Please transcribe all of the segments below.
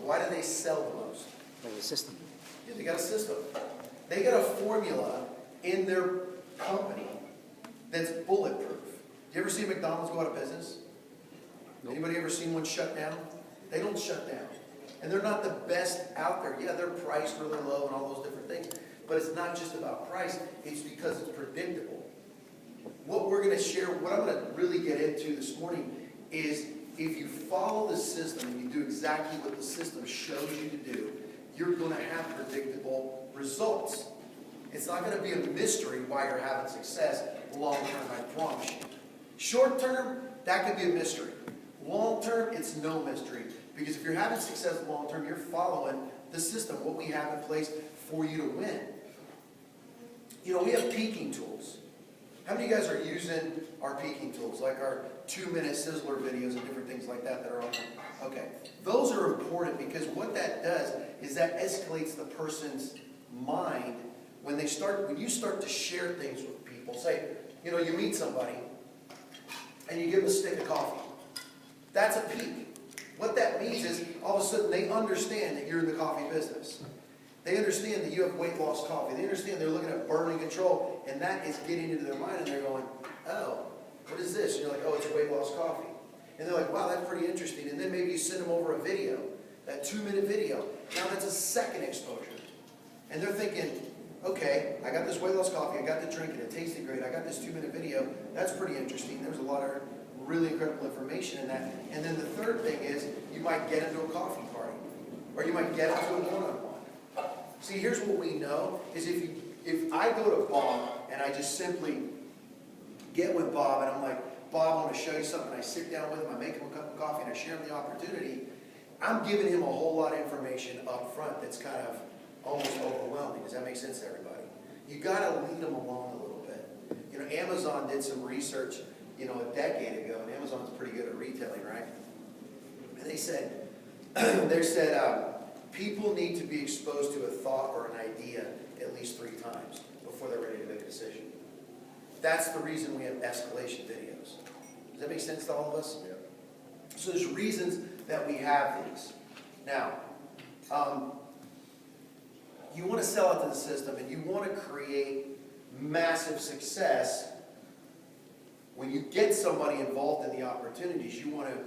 Why do they sell the most? Like the system. Yeah, they got a system. They got a formula in their company that's bulletproof. You ever see McDonald's go out of business? Nope. Anybody ever seen one shut down? They don't shut down. And they're not the best out there. Yeah, they're priced really low and all those different things. But it's not just about price. It's because it's predictable. What we're going to share, what I'm going to really get into this morning is if you follow the system and you do exactly what the system shows you to do, you're going to have predictable results. It's not going to be a mystery why you're having success long term, I promise you. Short term, that could be a mystery. Long term, it's no mystery. Because if you're having success long term, you're following the system, what we have in place for you to win. You know, we have peaking tools. How many of you guys are using our peaking tools, like our 2-minute sizzler videos and different things like that that are on there? Okay. Those are important because what that does is that escalates the person's mind when you start to share things with people. Say, you know, you meet somebody and you give them a stick of coffee. That's a peak. What that means is all of a sudden they understand that you're in the coffee business. They understand that you have weight loss coffee. They understand they're looking at burning control, and that is getting into their mind, and they're going, oh, what is this? And you're like, oh, it's weight loss coffee. And they're like, wow, that's pretty interesting. And then maybe you send them over a video, that 2-minute video. Now that's a second exposure. And they're thinking, okay, I got this weight loss coffee, I got to drink it, it tasted great, I got this 2-minute video, that's pretty interesting. There's a lot of really incredible information in that. And then the third thing is, you might get into a coffee party, or you might get into a one-on-one. See, here's what we know, is if I go to Bob, and I just simply get with Bob, and I'm like, Bob, I want to show you something, I sit down with him, I make him a cup of coffee, and I share him the opportunity, I'm giving him a whole lot of information up front that's kind of almost overwhelming. Does that make sense to everybody? You got to lead them along a little bit. You know, Amazon did some research, you know, a decade ago, and Amazon's pretty good at retailing, right? And they said, people need to be exposed to a thought or an idea at least 3 times before they're ready to make a decision. That's the reason we have escalation videos. Does that make sense to all of us? Yeah. So there's reasons that we have these. Now, you want to sell out to the system and you want to create massive success. When you get somebody involved in the opportunities, you want to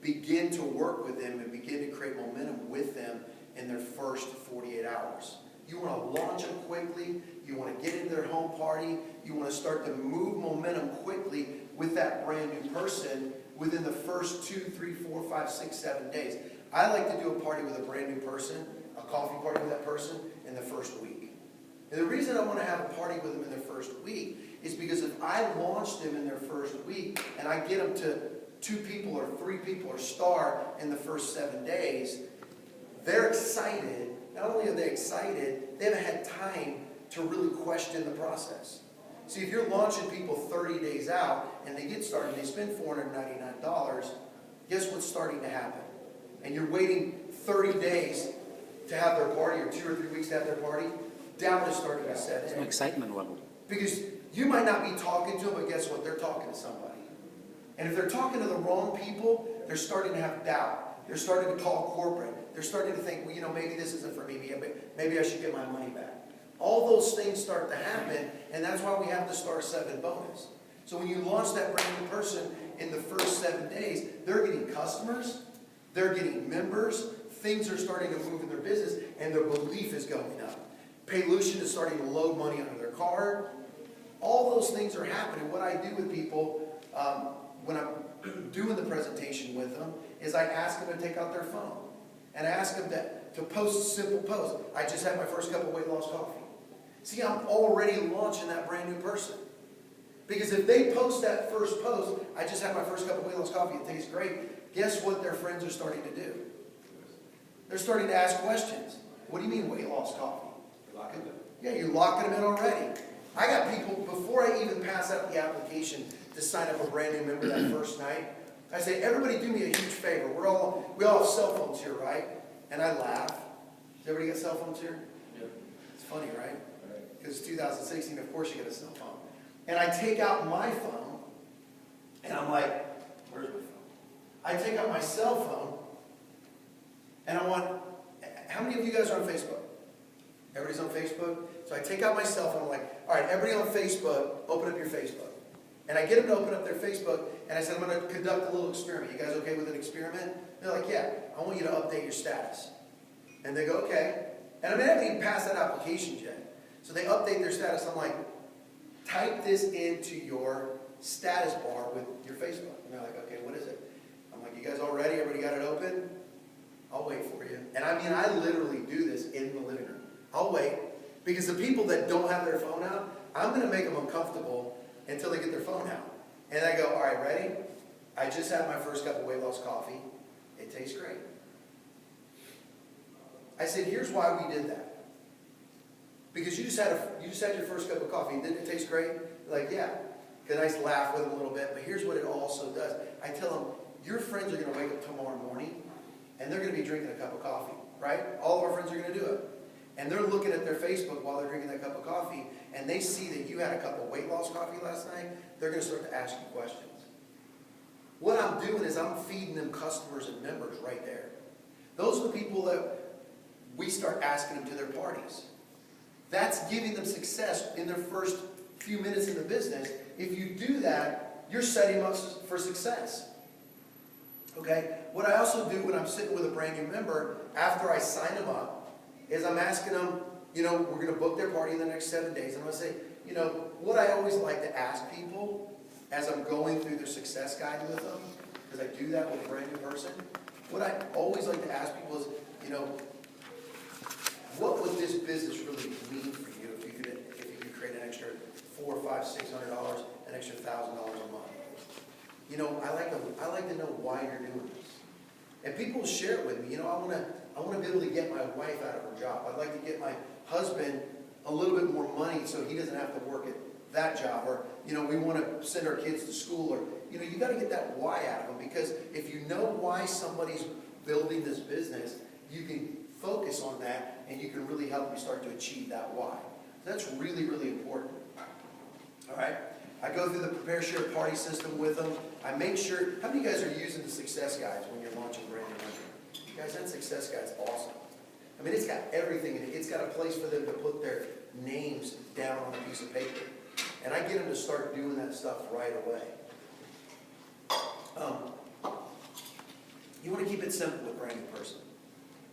begin to work with them and begin to create momentum with them in their first 48 hours. You want to launch them quickly. You want to get into their home party. You want to start to move momentum quickly with that brand new person within the first 2, 3, 4, 5, 6, 7 days. I like to do a party with a brand new person, a coffee party with that person in the first week. And the reason I want to have a party with them in their first week is because if I launch them in their first week and I get them to 2 people or 3 people or star in the first 7 days, they're excited. Not only are they excited, they haven't had time to really question the process. See, if you're launching people 30 days out and they get started and they spend $499, guess what's starting to happen? And you're waiting 30 days to have their party or 2 or 3 weeks to have their party, doubt is starting to set in. It's an excitement level. Because you might not be talking to them, but guess what? They're talking to somebody. And if they're talking to the wrong people, they're starting to have doubt. They're starting to call corporate. They're starting to think, well, you know, maybe this isn't for me. Maybe I should get my money back. All those things start to happen, and that's why we have the Star 7 bonus. So when you launch that brand new person in the first 7 days, they're getting customers, they're getting members, things are starting to move in their business, and their belief is going up. Paylocian is starting to load money onto their card. All those things are happening. What I do with people when I'm doing the presentation with them is I ask them to take out their phone. And I ask them to post a simple post. I just had my first cup of weight loss coffee. See, I'm already launching that brand new person. Because if they post that first post, I just had my first cup of weight loss coffee, it tastes great, guess what their friends are starting to do? They're starting to ask questions. What do you mean weight loss coffee? Yeah, you're locking them in already. I got people, before I even pass out the application to sign up a brand new member that first night, I say, everybody do me a huge favor. We all have cell phones here, right? And I laugh. Does everybody got cell phones here? Yeah. It's funny, right? Because it's 2016, of course you get a cell phone. And I take out my phone, and I'm like, where's my phone? I take out my cell phone, And how many of you guys are on Facebook? Everybody's on Facebook? So I take out my cell phone, I'm like, all right, everybody on Facebook, open up your Facebook. And I get them to open up their Facebook, and I said, I'm going to conduct a little experiment. You guys okay with an experiment? They're like, yeah, I want you to update your status. And they go, okay. And I haven't even passed that application yet. So they update their status. I'm like, type this into your status bar with your Facebook. And they're like, okay, what is it? I'm like, you guys all ready? Everybody got it open? I'll wait for you. And I literally do this in the living room. I'll wait. Because the people that don't have their phone out, I'm going to make them uncomfortable until they get their phone out. And I go, all right, ready? I just had my first cup of weight loss coffee. It tastes great. I said, here's why we did that. Because you just had your first cup of coffee. Didn't it taste great? They're like, yeah. Can I laugh with them a little bit? But here's what it also does. I tell them, your friends are going to wake up tomorrow morning, and they're going to be drinking a cup of coffee, right? All of our friends are going to do it. And they're looking at their Facebook while they're drinking that cup of coffee, and they see that you had a cup of weight loss coffee last night, they're going to start to ask you questions. What I'm doing is I'm feeding them customers and members right there. Those are the people that we start asking them to their parties. That's giving them success in their first few minutes in the business. If you do that, you're setting them up for success. Okay? What I also do when I'm sitting with a brand new member, after I sign them up, is I'm asking them, we're going to book their party in the next 7 days. I'm going to say, what I always like to ask people as I'm going through their success guide with them, because I do that with a brand new person, what I always like to ask people is, what would this business really mean for you if you could create an extra $400 or $500, $600, an extra $1,000 a month? I like to know why you're doing this. And people share it with me. I want to be able to get my wife out of her job. I'd like to get my husband a little bit more money so he doesn't have to work at that job. Or, we want to send our kids to school. Or, you got to get that why out of them. Because if you know why somebody's building this business, you can focus on that and you can really help them start to achieve that why. So that's really, really important. All right? I go through the prepare, share, party system with them. I make sure, how many of you guys are using the success guides when you're launching brand new members? Guys, that success guide's awesome. It's got everything in it. It's got a place for them to put their names down on a piece of paper. And I get them to start doing that stuff right away. You want to keep it simple with brand new person.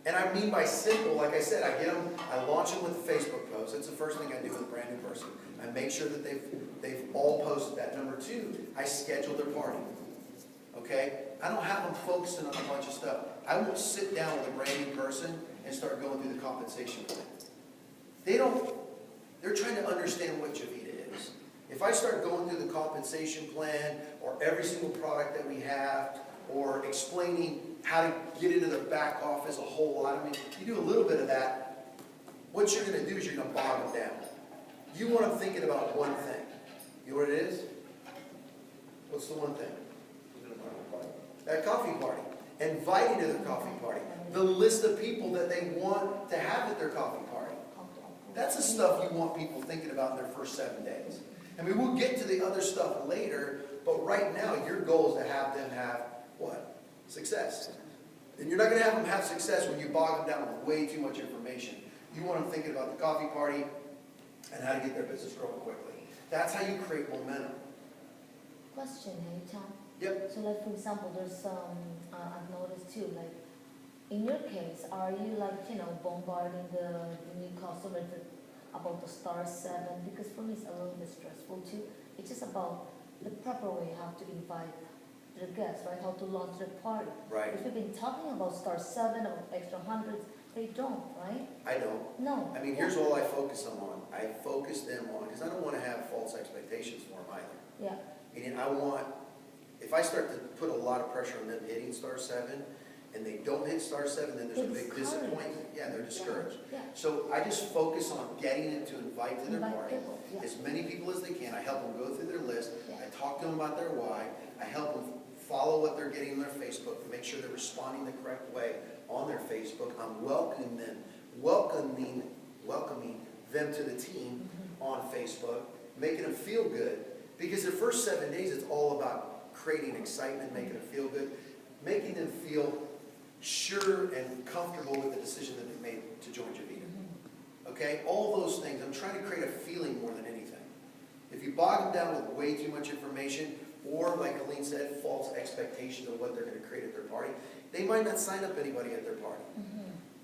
And I mean by simple, like I said, I launch them with a Facebook post. That's the first thing I do with a brand new person. I make sure that they've all posted that. Number two, I schedule their party. Okay? I don't have them focusing on a bunch of stuff. I won't sit down with a brand new person and start going through the compensation plan. They're trying to understand what Javita is. If I start going through the compensation plan or every single product that we have or explaining how to get into the back office a whole lot, you do a little bit of that, what you're going to do is you're going to bog them down. You want them thinking about one thing. You know what it is? What's the one thing? That coffee party. Inviting to their coffee party. The list of people that they want to have at their coffee party. That's the stuff you want people thinking about in their first 7 days. We'll get to the other stuff later, but right now your goal is to have them have what? Success. And you're not going to have them have success when you bog them down with way too much information. You want them thinking about the coffee party and how to get their business growing quickly. That's how you create momentum. Question, hey Tom. Yep. So like for example, there's some, I've noticed too, like in your case, are you bombarding the new customers about the star 7? Because for me it's a little bit stressful too. It's just about the proper way you have to invite the guests, right? How to launch the party. Right. If you've been talking about star 7 or extra hundreds, they don't, right? I don't. No. Here's all I focus them on. I focus them on, because I don't want to have false expectations for them either. Yeah. Meaning if I start to put a lot of pressure on them hitting star 7, and they don't hit star 7, then there's a big disappointment. Yeah, they're discouraged. Yeah. So I just focus on getting them to invite to their party people, yeah. as many people as they can. I help them go through their list. Yeah. I talk to them about their why. I help them follow what they're getting on their Facebook to make sure they're responding the correct way on their Facebook. I'm welcoming them to the team on Facebook, making them feel good. Because the first 7 days, it's all about creating excitement, making them feel good, making them feel sure and comfortable with the decision that they made to join Javita. Okay, all those things. I'm trying to create a feeling more than anything. If you bog them down with way too much information, or like Aline said, false expectation of what they're going to create at their party, they might not sign up anybody at their party.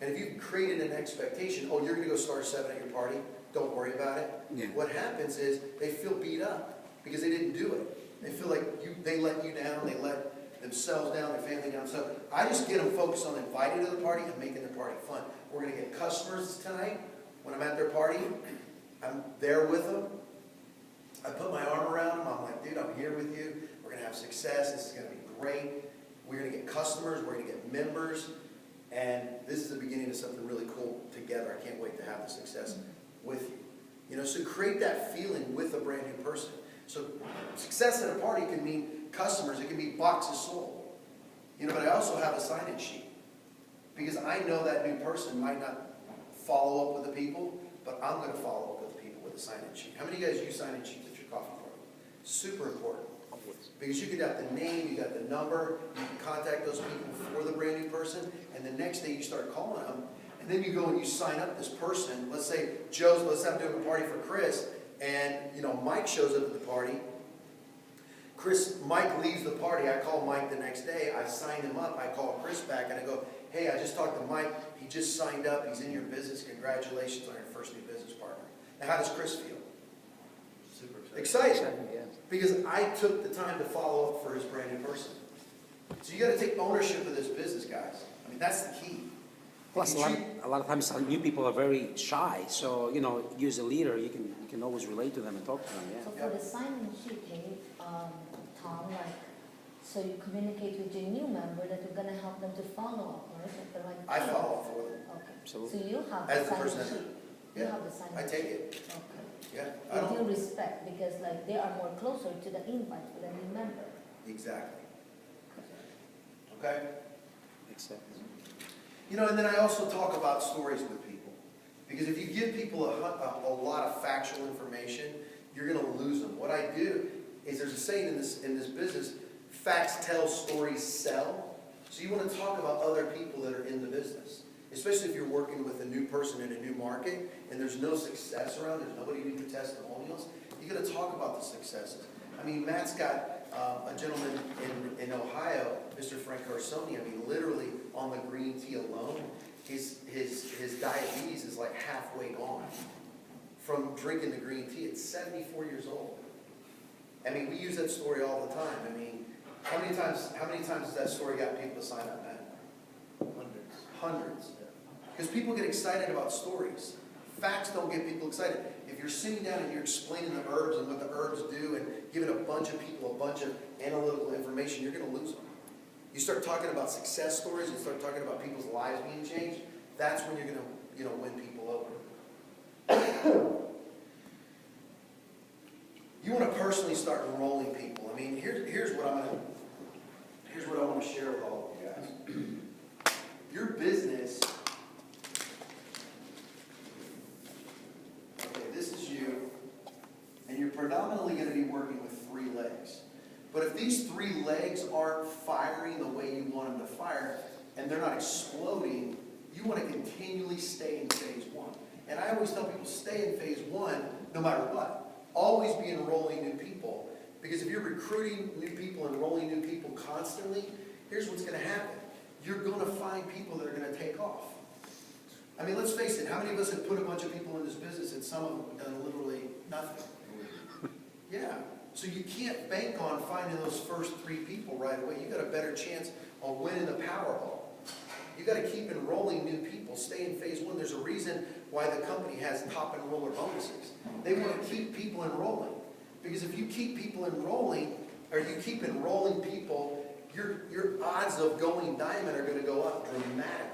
And if you've created an expectation, oh, you're going to go star 7 at your party, don't worry about it. Yeah. What happens is they feel beat up because they didn't do it. They feel like they let you down, they let themselves down, their family down. So I just get them focused on inviting to the party and making their party fun. We're going to get customers tonight. When I'm at their party, I'm there with them. I put my arm around them. I'm like, dude, I'm here with you. We're going to have success. This is going to be great. We're going to get customers. We're going to get members. And this is the beginning of something really cool together. I can't wait to have the success with you. You know, so create that feeling with a brand new person. So success at a party can mean customers. It can be boxes sold. You know, but I also have a sign-in sheet. Because I know that new person might not follow up with the people, but I'm going to follow up with the people with a sign-in sheet. How many of you guys use sign-in sheets at your coffee party? Super important. Because you could have the name, you got the number, you can contact those people for the brand new person, and the next day you start calling them, and then you go and you sign up this person. Let's say let's have doing a party for Chris, and you know Mike shows up at the party. Mike leaves the party. I call Mike the next day. I sign him up. I call Chris back, and I go, hey, I just talked to Mike. He just signed up. He's in your business. Congratulations on your first new business partner. Now, how does Chris feel? Super Excited. Yeah. Because I took the time to follow up for his brand new person. So you got to take ownership of this business, guys. I mean, that's the key. Plus, a lot of times new people are very shy. So, you know, you as a leader, you can always relate to them and talk to them. So Yeah. for the sign-in sheet, Tom, like, so you communicate with your new member that you're gonna help them to follow up, right? At the right I time. follow up for them. Okay. Absolutely. So you have As the the sign-in person. sheet. You Yeah, have the sign-in I sheet. take it. Okay. Yeah, I With due don't. respect, because like they are more closer to the invite for the new member. Exactly. Okay? Makes sense. You know, and then I also talk about stories with people. Because if you give people a lot of factual information, you're going to lose them. What I do is there's a saying in this business, facts tell, stories sell. So you want to talk about other people that are in the business. Especially if you're working with a new person in a new market and there's no success around, there's nobody to do testimonials, you got to talk about the successes. I mean, Matt's got a gentleman in Ohio, Mr. Frank Carsoni. I mean, literally on the green tea alone, his diabetes is like halfway gone from drinking the green tea. It's 74 years old. I mean, we use that story all the time. I mean, how many times has that story got people to sign up, Matt? Hundreds. Because people get excited about stories. Facts don't get people excited. If you're sitting down and you're explaining the herbs and what the herbs do and giving a bunch of people a bunch of analytical information, you're going to lose them. You start talking about success stories, you start talking about people's lives being changed, that's when you're going to, win people over. You want to personally start enrolling people. I mean, here's what I want to share with all of you guys. Your business, okay, this is you, and you're predominantly going to be working with 3 legs. But if these 3 legs aren't firing the way you want them to fire, and they're not exploding, you want to continually stay in phase 1. And I always tell people, stay in phase 1 no matter what. Always be enrolling new people. Because if you're recruiting new people, enrolling new people constantly, here's what's going to happen. You're going to find people that are going to take off. I mean, let's face it, how many of us have put a bunch of people in this business and some of them have done literally nothing? Yeah. So you can't bank on finding those first 3 people right away. You got a better chance on winning the Powerball. You got to keep enrolling new people. Stay in phase 1. There's a reason why the company has top enroller bonuses. They want to keep people enrolling. Because if you keep people enrolling, or you keep enrolling people, your odds of going diamond are going to go up dramatically.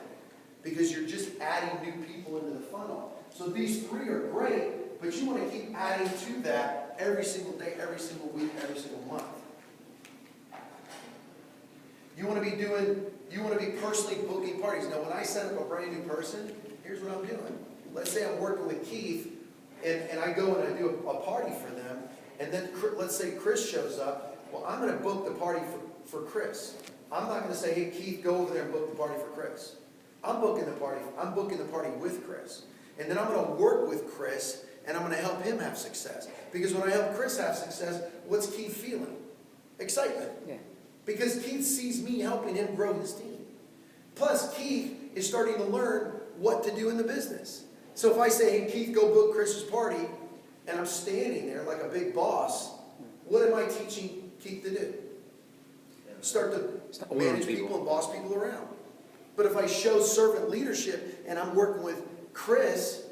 Because you're just adding new people into the funnel. So these 3 are great, but you want to keep adding to that every single day, every single week, every single month. You want to be personally booking parties. Now, when I set up a brand new person, here's what I'm doing. Let's say I'm working with Keith, and I go and I do a party for them, and then let's say Chris shows up. Well, I'm going to book the party for Chris. I'm not gonna say, hey, Keith, go over there and book the party for Chris. I'm booking the party with Chris. And then I'm gonna work with Chris, and I'm gonna help him have success. Because when I help Chris have success, what's Keith feeling? Excitement. Yeah. Because Keith sees me helping him grow his team. Plus, Keith is starting to learn what to do in the business. So if I say, hey, Keith, go book Chris's party, and I'm standing there like a big boss, what am I teaching Keith to do? Start to manage people and boss people around. But if I show servant leadership and I'm working with Chris,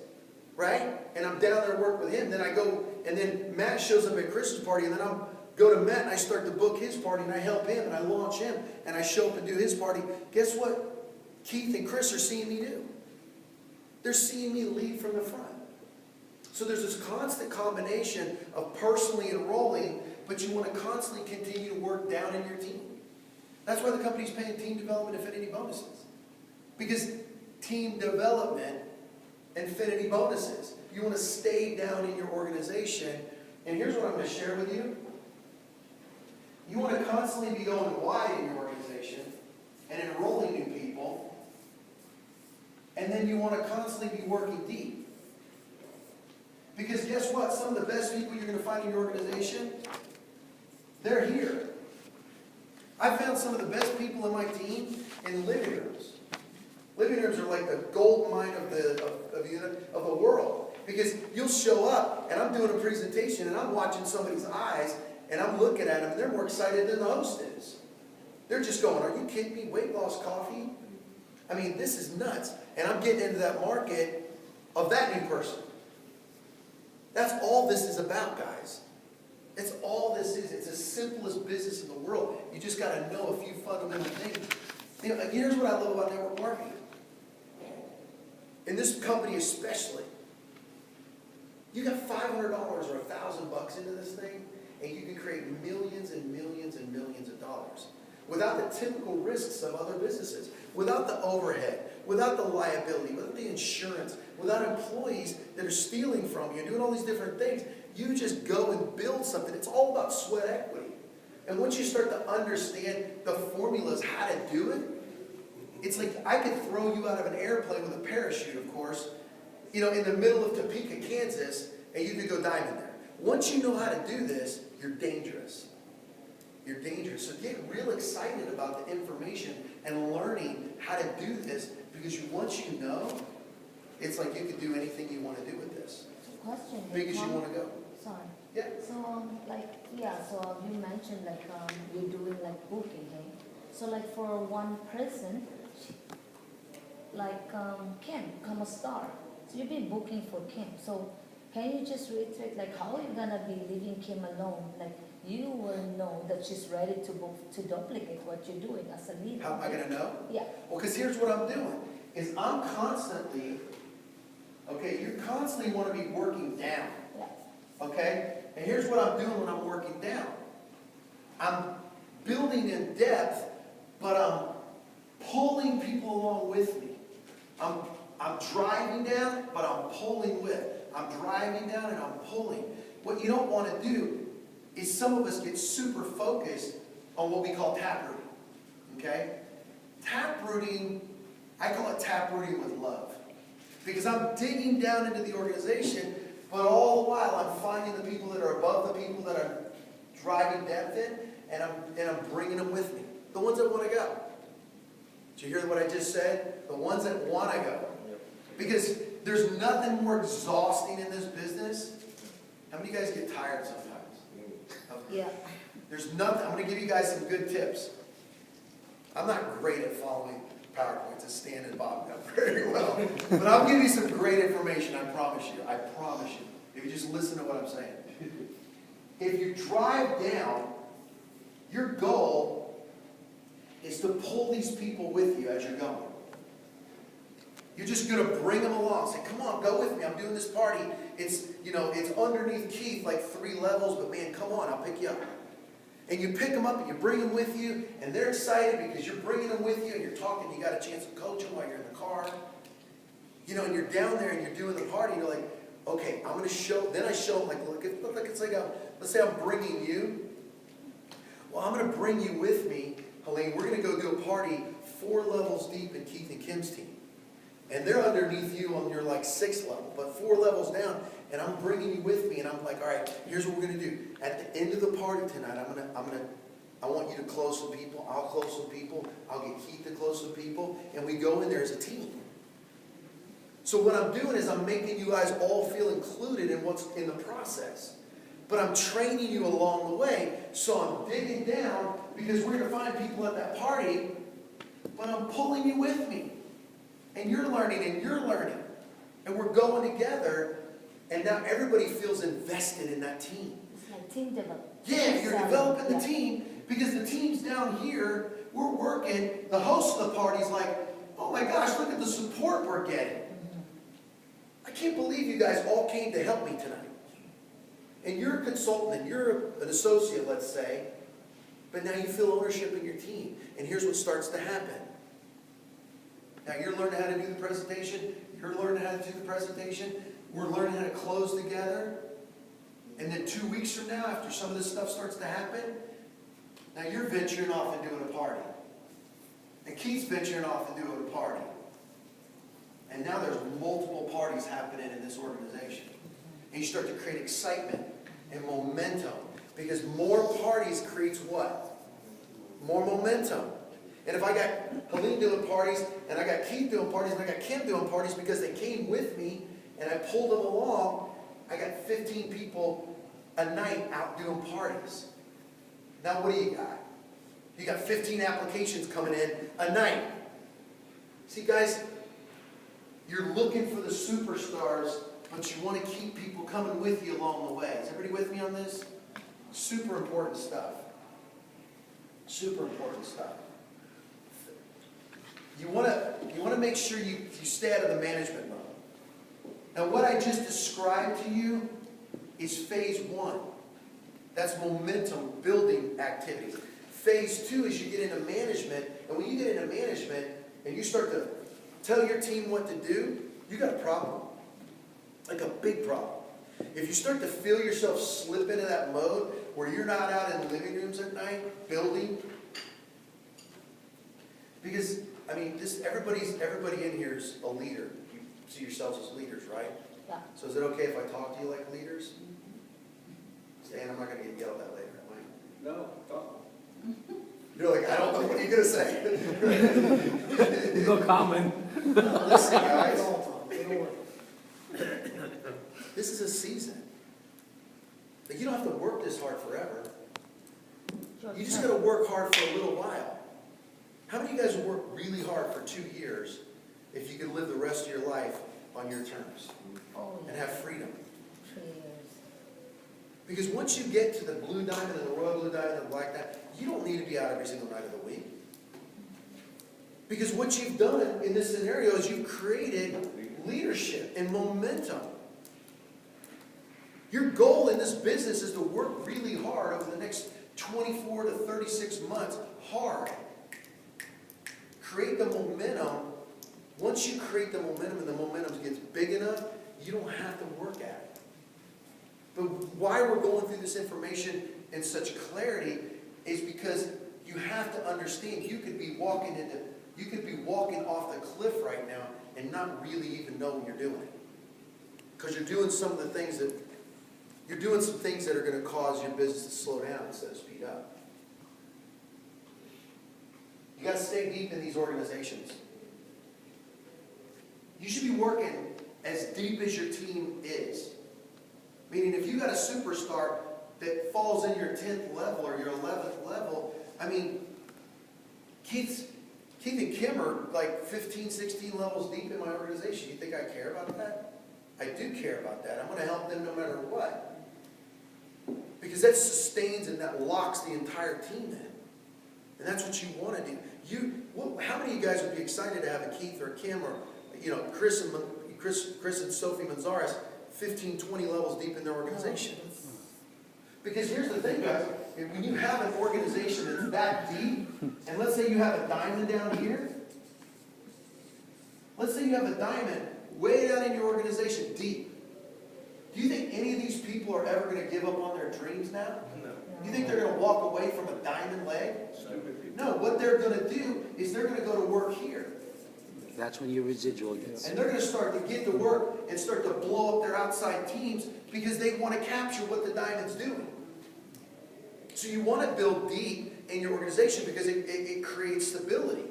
right? And I'm down there working with him, then I go, and then Matt shows up at Chris's party, and then I'm go to Matt and I start to book his party, and I help him and I launch him and I show up and do his party. Guess what Keith and Chris are seeing me do? They're seeing me lead from the front. So there's this constant combination of personally enrolling, but you want to constantly continue to work down in your team. That's why the company's paying team development affinity bonuses. Because team development, infinity bonuses. You want to stay down in your organization. And here's what I'm going to share with you. You want to constantly be going wide in your organization and enrolling new people. And then you want to constantly be working deep. Because guess what? Some of the best people you're going to find in your organization, they're here. I found some of the best people in my team in living rooms. Living rooms are like the gold mine of the world. Because you'll show up, and I'm doing a presentation, and I'm watching somebody's eyes, and I'm looking at them, and they're more excited than the host is. They're just going, are you kidding me? Weight loss coffee? I mean, this is nuts. And I'm getting into that market of that new person. That's all this is about, guys. It's all this is. It's the simplest business in the world. You just got to know a few fundamental things. You know, here's what I love about network marketing. In this company especially, you got $500 or $1,000 into this thing, and you can create millions and millions and millions of dollars without the typical risks of other businesses, without the overhead, without the liability, without the insurance, without employees that are stealing from you and doing all these different things. You just go and build something. It's all about sweat equity. And once you start to understand the formulas, how to do it, it's like I could throw you out of an airplane with a parachute, of course, you know, in the middle of Topeka, Kansas, and you could go dive in there. Once you know how to do this, you're dangerous. You're dangerous. So get real excited about the information and learning how to do this, because once you know, it's like you can do anything you want to do with this. Question. Big as you want to go. Sorry. Yeah. So, so you mentioned you're doing booking, okay? So for one person, Kim, become a star. So you've been booking for Kim. So can you just reiterate how are you gonna be leaving Kim alone? You will know that she's ready to book, to duplicate what you're doing as a leader. How am I gonna know? Yeah. Well, because here's what I'm doing, is I'm constantly, okay, you constantly want to be working down. Yeah. Okay? And here's what I'm doing when I'm working down. I'm building in depth, but I'm pulling people along with me. I'm driving down, but I'm pulling with. I'm driving down and I'm pulling. What you don't want to do is some of us get super focused on what we call tap rooting. Okay? Tap rooting, I call it tap rooting with love. Because I'm digging down into the organization, but all the while I'm finding the people that are above the people that I'm driving depth in, and I'm bringing them with me. The ones that want to go. Did you hear what I just said? The ones that want to go. Because there's nothing more exhausting in this business. How many of you guys get tired sometimes? Yeah. There's nothing. I'm going to give you guys some good tips. I'm not great at following PowerPoints and Stan and Bob know very well. But I'll give you some great information, I promise you. I promise you. If you just listen to what I'm saying. If you drive down, your goal is to pull these people with you as you're going. You're just going to bring them along. Say, come on, go with me. I'm doing this party. It's, it's underneath Keith, 3 levels, but man, come on, I'll pick you up. And you pick them up and you bring them with you, and they're excited because you're bringing them with you and you're talking. You got a chance to coach them while you're in the car. And you're down there and you're doing the party, and you're like, okay, I'm going to show. Then I show them, let's say I'm bringing you. Well, I'm going to bring you with me Helene, we're gonna go do a party 4 levels deep in Keith and Kim's team. And they're underneath you on your like 6th level, but 4 levels down, and I'm bringing you with me, and I'm like, all right, here's what we're gonna do. At the end of the party tonight, I want you to close some people, I'll close some people, I'll get Keith to close some people, and we go in there as a team. So what I'm doing is I'm making you guys all feel included in what's in the process. But I'm training you along the way, so I'm digging down, because we're gonna find people at that party, but I'm pulling you with me. And you're learning, and we're going together, and now everybody feels invested in that team. It's like team development. Yeah, you're developing the team, because the team's down here, we're working, the host of the party's like, oh my gosh, look at the support we're getting. I can't believe you guys all came to help me tonight. And you're a consultant, and you're an associate, let's say, but now you feel ownership in your team. And here's what starts to happen. Now you're learning how to do the presentation, you're learning how to do the presentation, we're learning how to close together, and then 2 weeks from now, after some of this stuff starts to happen, now you're venturing off and doing a party. And Keith's venturing off and doing a party. And now there's multiple parties happening in this organization. And you start to create excitement and momentum, because more parties creates what? More momentum. And if I got Helene doing parties, and I got Keith doing parties, and I got Kim doing parties because they came with me, and I pulled them along, I got 15 people a night out doing parties. Now what do you got? You got 15 applications coming in a night. See guys, you're looking for the superstars, but you want to keep people coming with you along the way. Is everybody with me on this? Super important stuff. Super important stuff. You want to make sure you stay out of the management mode. Now what I just described to you is phase 1. That's momentum building activities. Phase 2 is you get into management, and when you get into management and you start to tell your team what to do, you got a problem. Like a big problem. If you start to feel yourself slip into that mode where you're not out in the living rooms at night building, because I mean, everybody in here is a leader. You see yourselves as leaders, right? Yeah. So is it okay if I talk to you like leaders? Stan, I'm not going to get yelled at later, am I? No, talk. You're like, I don't know, what are you going to say? No comment. Listen, guys. This is a season. Like, you don't have to work this hard forever. You just got to work hard for a little while. How many of you guys would work really hard for 2 years if you could live the rest of your life on your terms and have freedom? 3 years. Because once you get to the blue diamond and the royal blue diamond and the black diamond, you don't need to be out every single night of the week. Because what you've done in this scenario is you've created leadership and momentum. Your goal in this business is to work really hard over the next 24 to 36 months. Hard. Create the momentum. Once you create the momentum and the momentum gets big enough, you don't have to work at it. But why we're going through this information in such clarity is because you have to understand you could be walking off the cliff right now and not really even know what you're doing. Because you're doing some things that are going to cause your business to slow down instead of speed up. You got to stay deep in these organizations. You should be working as deep as your team is. Meaning if you got a superstar that falls in your 10th level or your 11th level, I mean, Keith and Kim are like 15, 16 levels deep in my organization. You think I care about that? I do care about that. I'm going to help them no matter what. Because that sustains and that locks the entire team in. And that's what you want to do. How many of you guys would be excited to have a Keith or a Kim or Chris and Sophie Manzares 15, 20 levels deep in their organization? Because here's the thing, guys. When you have an organization that's that deep, and let's say you have a diamond down here. Let's say you have a diamond way down in your organization deep. Do you think any of these people are ever going to give up on their dreams now? No. You think they're going to walk away from a diamond leg? Stupid people. No, what they're going to do is they're going to go to work here. That's when your residual gets. And they're going to start to get to work and start to blow up their outside teams because they want to capture what the diamond's doing. So you want to build deep in your organization because it creates stability.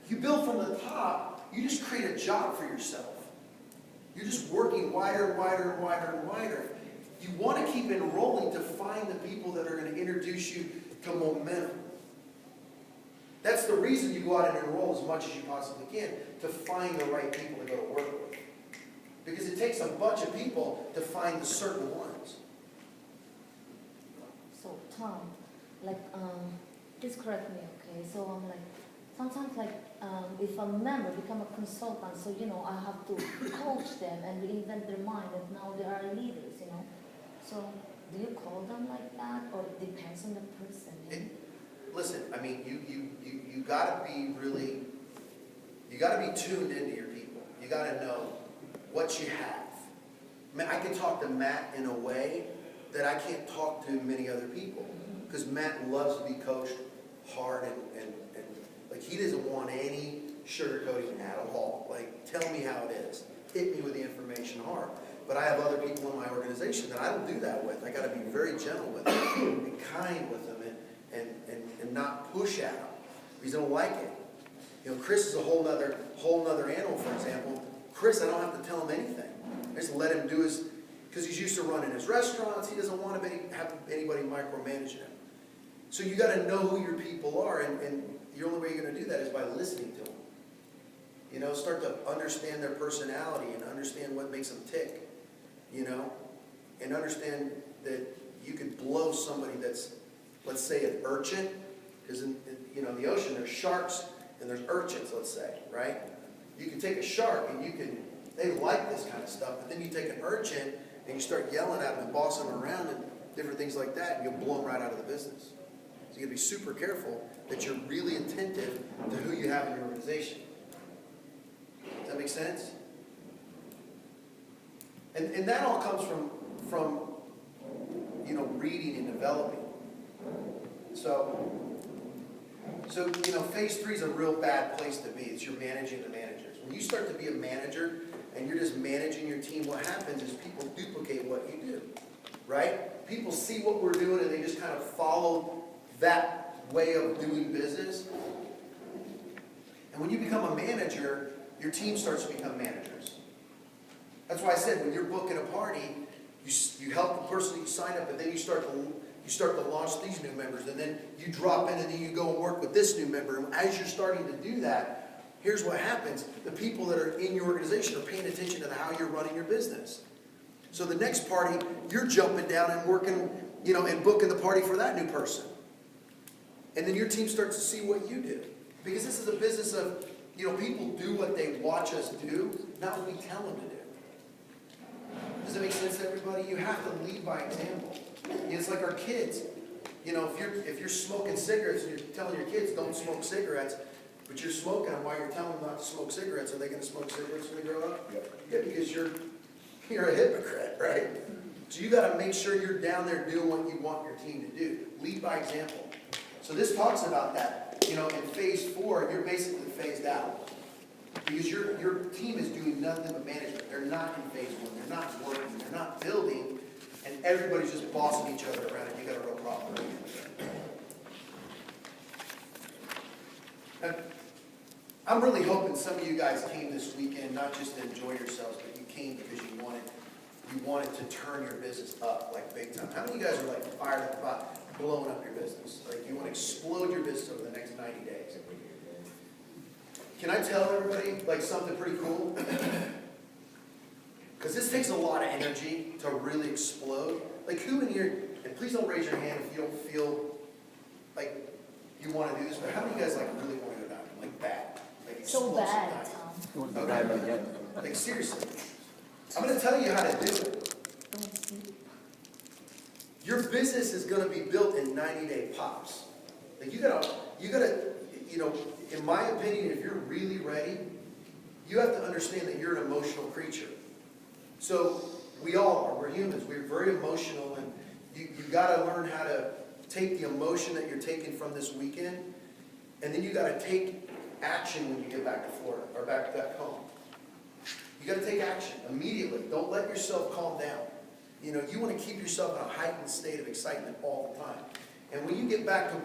You build from the top, you just create a job for yourself. You're just working wider and wider and wider and wider. You want to keep enrolling to find the people that are going to introduce you to momentum. That's the reason you go out and enroll as much as you possibly can, to find the right people to go to work with. Because it takes a bunch of people to find the certain ones. So Tom, like, just correct me, okay? So I'm like, sometimes like, if a member become a consultant, so you know, I have to coach them and reinvent their mind that now they are leaders, you know. So do you call them like that, or it depends on the person? You know? Listen, I mean, you got to be really, you got to be tuned into your people. You got to know what you have. I mean, I can talk to Matt in a way that I can't talk to many other people, because Matt loves to be coached hard and like, he doesn't want any sugarcoating at all. Like, tell me how it is. Hit me with the information hard. But I have other people in my organization that I don't do that with. I got to be very gentle with them, be kind with them, and not push at them because they don't like it. You know, Chris is a whole nother animal. For example, Chris, I don't have to tell him anything. I just let him do his, because he's used to running his restaurants. He doesn't want to have anybody micromanaging him. So you got to know who your people are, and the only way you're going to do that is by listening to them. You know, start to understand their personality and understand what makes them tick. You know, and understand that you could blow somebody that's, let's say, an urchin, because in the ocean there's sharks and there's urchins, let's say, right? You can take a shark and they like this kind of stuff, but then you take an urchin and you start yelling at them and bossing them around and different things like that, and you'll blow them right out of the business. So you got to be super careful that you're really attentive to who you have in your organization. Does that make sense? And that all comes from reading and developing. So phase 3 is a real bad place to be. It's you're managing the managers. When you start to be a manager and you're just managing your team, what happens is people duplicate what you do, right? People see what we're doing and they just kind of follow that way of doing business. And when you become a manager, your team starts to become managers. That's why I said when you're booking a party, you help the person that you sign up, and then you start to launch these new members, and then you drop in, and then you go and work with this new member. And as you're starting to do that, here's what happens: the people that are in your organization are paying attention to how you're running your business. So the next party, you're jumping down and working, and booking the party for that new person, and then your team starts to see what you do, because this is a business of people do what they watch us do, not what we tell them to do. Does that make sense to everybody? You have to lead by example. It's like our kids. If you're smoking cigarettes and you're telling your kids don't smoke cigarettes, but you're smoking them while you're telling them not to smoke cigarettes, are they going to smoke cigarettes when they grow up? Yeah, because you're a hypocrite, right? So you got to make sure you're down there doing what you want your team to do. Lead by example. So this talks about that. In phase 4, you're basically phased out. Because your team is doing nothing but management. They're not in phase 1. They're not working. They're not building. And everybody's just bossing each other around, and you got a real problem. And I'm really hoping some of you guys came this weekend not just to enjoy yourselves, but you came because you wanted to turn your business up like big time. How many of you guys are fired up about blowing up your business? Like you want to explode your business over the next 90 days? Can I tell everybody something pretty cool? Because this takes a lot of energy to really explode. Like who in here, and please don't raise your hand if you don't feel like you want to do this, but how many of you guys really want to go down? Like bad? Like So bad, You Tom. want to dive in? Like seriously. I'm going to tell you how to do it. Don't sleep. Your business is going to be built in 90-day pops. Like you gotta, in my opinion, if you're really ready, you have to understand that you're an emotional creature. So we all are, we're humans, we're very emotional, and you gotta learn how to take the emotion that you're taking from this weekend, and then you gotta take action when you get back to Florida, or back home. You gotta take action immediately. Don't let yourself calm down. You know, you wanna keep yourself in a heightened state of excitement all the time. And when you get back to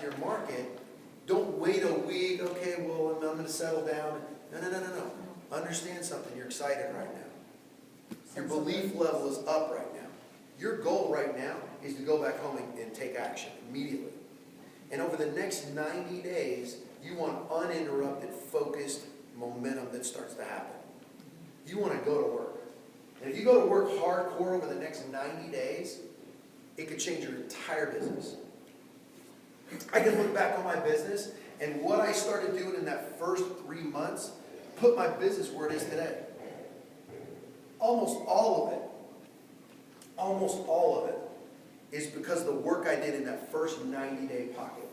your market, don't wait a week, okay, well, I'm gonna settle down. No. Understand something, you're excited right now. Your belief level is up right now. Your goal right now is to go back home and take action immediately. And over the next 90 days, you want uninterrupted, focused momentum that starts to happen. You want to go to work. And if you go to work hardcore over the next 90 days, it could change your entire business. I can look back on my business, and what I started doing in that first 3 months put my business where it is today. Almost all of it is because of the work I did in that first 90-day pocket.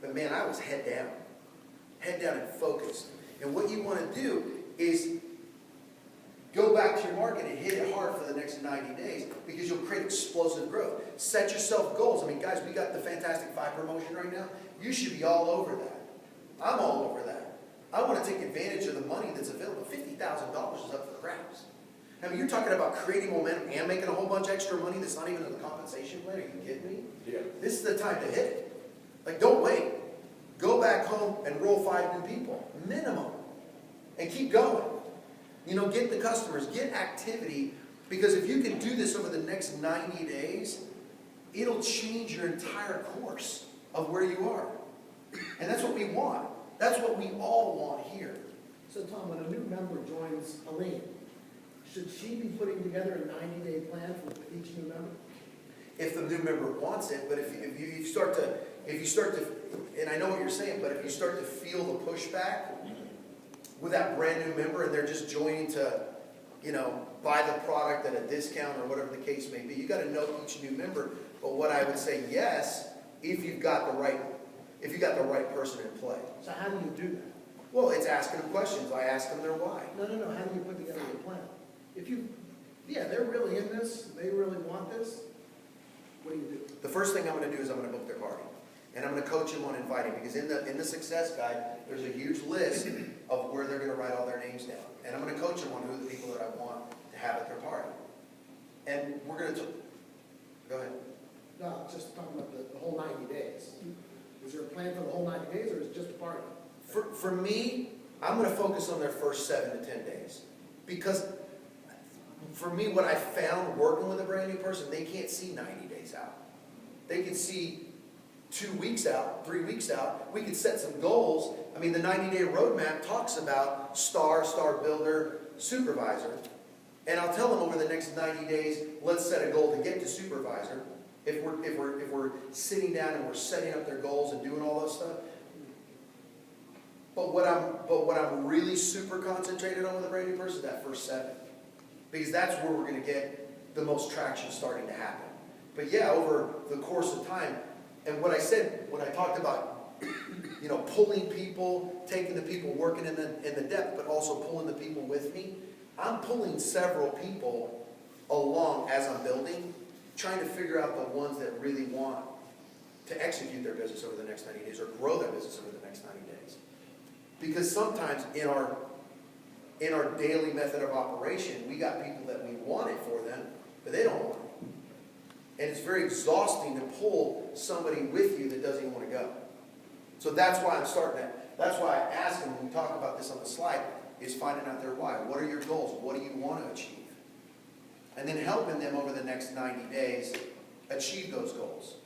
But man, I was head down and focused. And what you want to do is go back to your market and hit it hard for the next 90 days, because you'll create explosive growth. Set yourself goals. I mean, guys, we got the Fantastic Five promotion right now. You should be all over that. I'm all over that. I want to take advantage of the money that's available. $50,000 is up for grabs. I mean, you're talking about creating momentum and making a whole bunch of extra money that's not even in the compensation plan. Are you kidding me? Yeah. This is the time to hit it. Like, don't wait. Go back home and roll 5 new people, minimum, and keep going. You know, get the customers, get activity, because if you can do this over the next 90 days, it'll change your entire course of where you are. And that's what we want. That's what we all want here. So Tom, when a new member joins Helene, should she be putting together a 90-day plan for each new member? If the new member wants it, but if you start to, and I know what you're saying, but if you start to feel the pushback with that brand new member, and they're just joining to, you know, buy the product at a discount or whatever the case may be, you got to know each new member. But what I would say, yes, if you've got the right person in play. So how do you do that? Well, it's asking them questions. I ask them their why. No. How do you put together a plan? If they're really in this, they really want this, what do you do? The first thing I'm going to do is I'm going to book their party. And I'm going to coach them on inviting, because in the success guide, there's a huge list of where they're going to write all their names down. And I'm going to coach them on who the people that I want to have at their party. And we're going to, go ahead. No, just talking about the whole 90 days. Is there a plan for the whole 90 days, or is it just a party? For me, I'm going to focus on their first 7 to 10 days. Because for me, what I found working with a brand new person, they can't see 90 days out. They can see 2 weeks out, 3 weeks out. We could set some goals. I mean, the 90-day roadmap talks about star builder, supervisor. And I'll tell them over the next 90 days, let's set a goal to get to supervisor. If we're sitting down and we're setting up their goals and doing all those stuff. But what I'm really super concentrated on with a brand new person is that first 7. Because that's where we're going to get the most traction starting to happen. But yeah, over the course of time, and what I said when I talked about, you know, pulling people, taking the people working in the depth, but also pulling the people with me, I'm pulling several people along as I'm building, trying to figure out the ones that really want to execute their business over the next 90 days or grow their business over the next 90 days. Because sometimes in our daily method of operation, we got people that we want it for them, but they don't want it. And it's very exhausting to pull somebody with you that doesn't even want to go. So that's why I'm starting that. That's why I ask them when we talk about this on the slide, is finding out their why. What are your goals? What do you want to achieve? And then helping them over the next 90 days achieve those goals.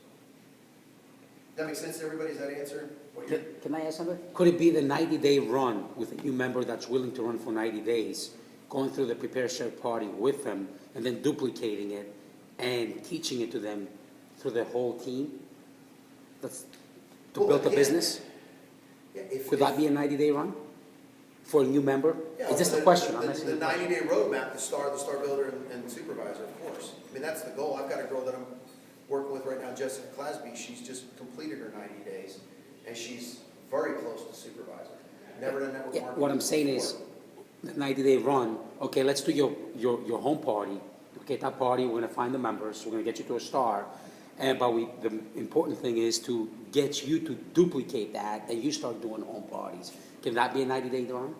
Does that make sense to everybody? Is that answer? Can I ask something? Could it be the 90-day run with a new member that's willing to run for 90 days, going through the prepare share party with them, and then duplicating it and teaching it to them through the whole team? That's to build a business? Yeah, Could that be a 90-day run for a new member? Yeah, It's just the, a question. The 90-day roadmap, the star builder, and supervisor, of course. I mean, that's the goal. I've got a girl that I'm working with right now, Jessica Clasby. She's just completed her 90 days, and she's very close to supervisor. Never done network marketing. What I'm saying is, the 90-day run, okay, let's do your home party. Okay, at that party, we're gonna find the members, we're gonna get you to a star. But the important thing is to get you to duplicate that, and you start doing home parties. Can that be a 90-day run?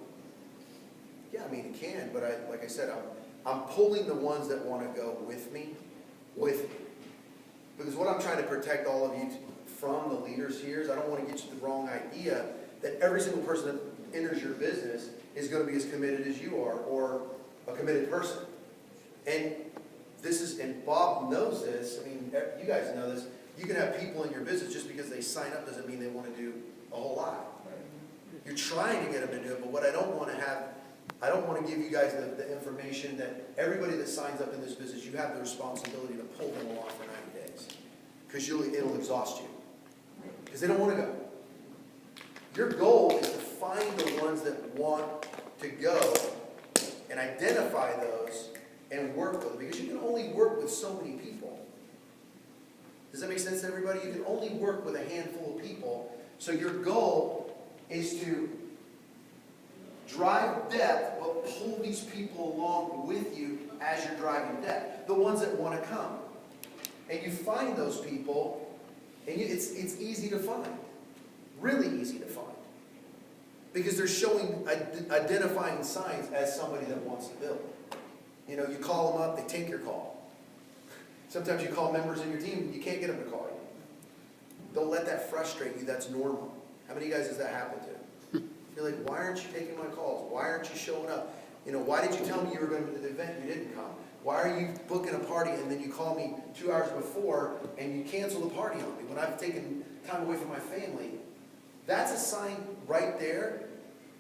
Yeah, I mean, it can, but like I said, I'm pulling the ones that want to go with me. Because what I'm trying to protect all of you from the leaders here is I don't want to get you the wrong idea that every single person that enters your business is going to be as committed as you are, or a committed person. And Bob knows this, I mean, you guys know this, you can have people in your business just because they sign up doesn't mean they want to do a whole lot. You're trying to get them to do it, but what I don't want to give you guys the information that everybody that signs up in this business, you have the responsibility to pull them along for 90 days. Because it'll exhaust you. Because they don't want to go. Your goal is to find the ones that want to go and identify those and work with them. Because you can only work with so many people. Does that make sense to everybody? You can only work with a handful of people. So your goal is to drive depth, but pull these people along with you as you're driving depth. The ones that want to come. And you find those people, and it's easy to find. Really easy to find. Because they're showing identifying signs as somebody that wants to build. You know, you call them up, they take your call. Sometimes you call members in your team, you can't get them to call you. Don't let that frustrate you, that's normal. How many of you guys does that happen to? You're like, why aren't you taking my calls? Why aren't you showing up? You know, why did you tell me you were going to the event and you didn't come? Why are you booking a party and then you call me 2 hours before and you cancel the party on me when I've taken time away from my family? That's a sign right there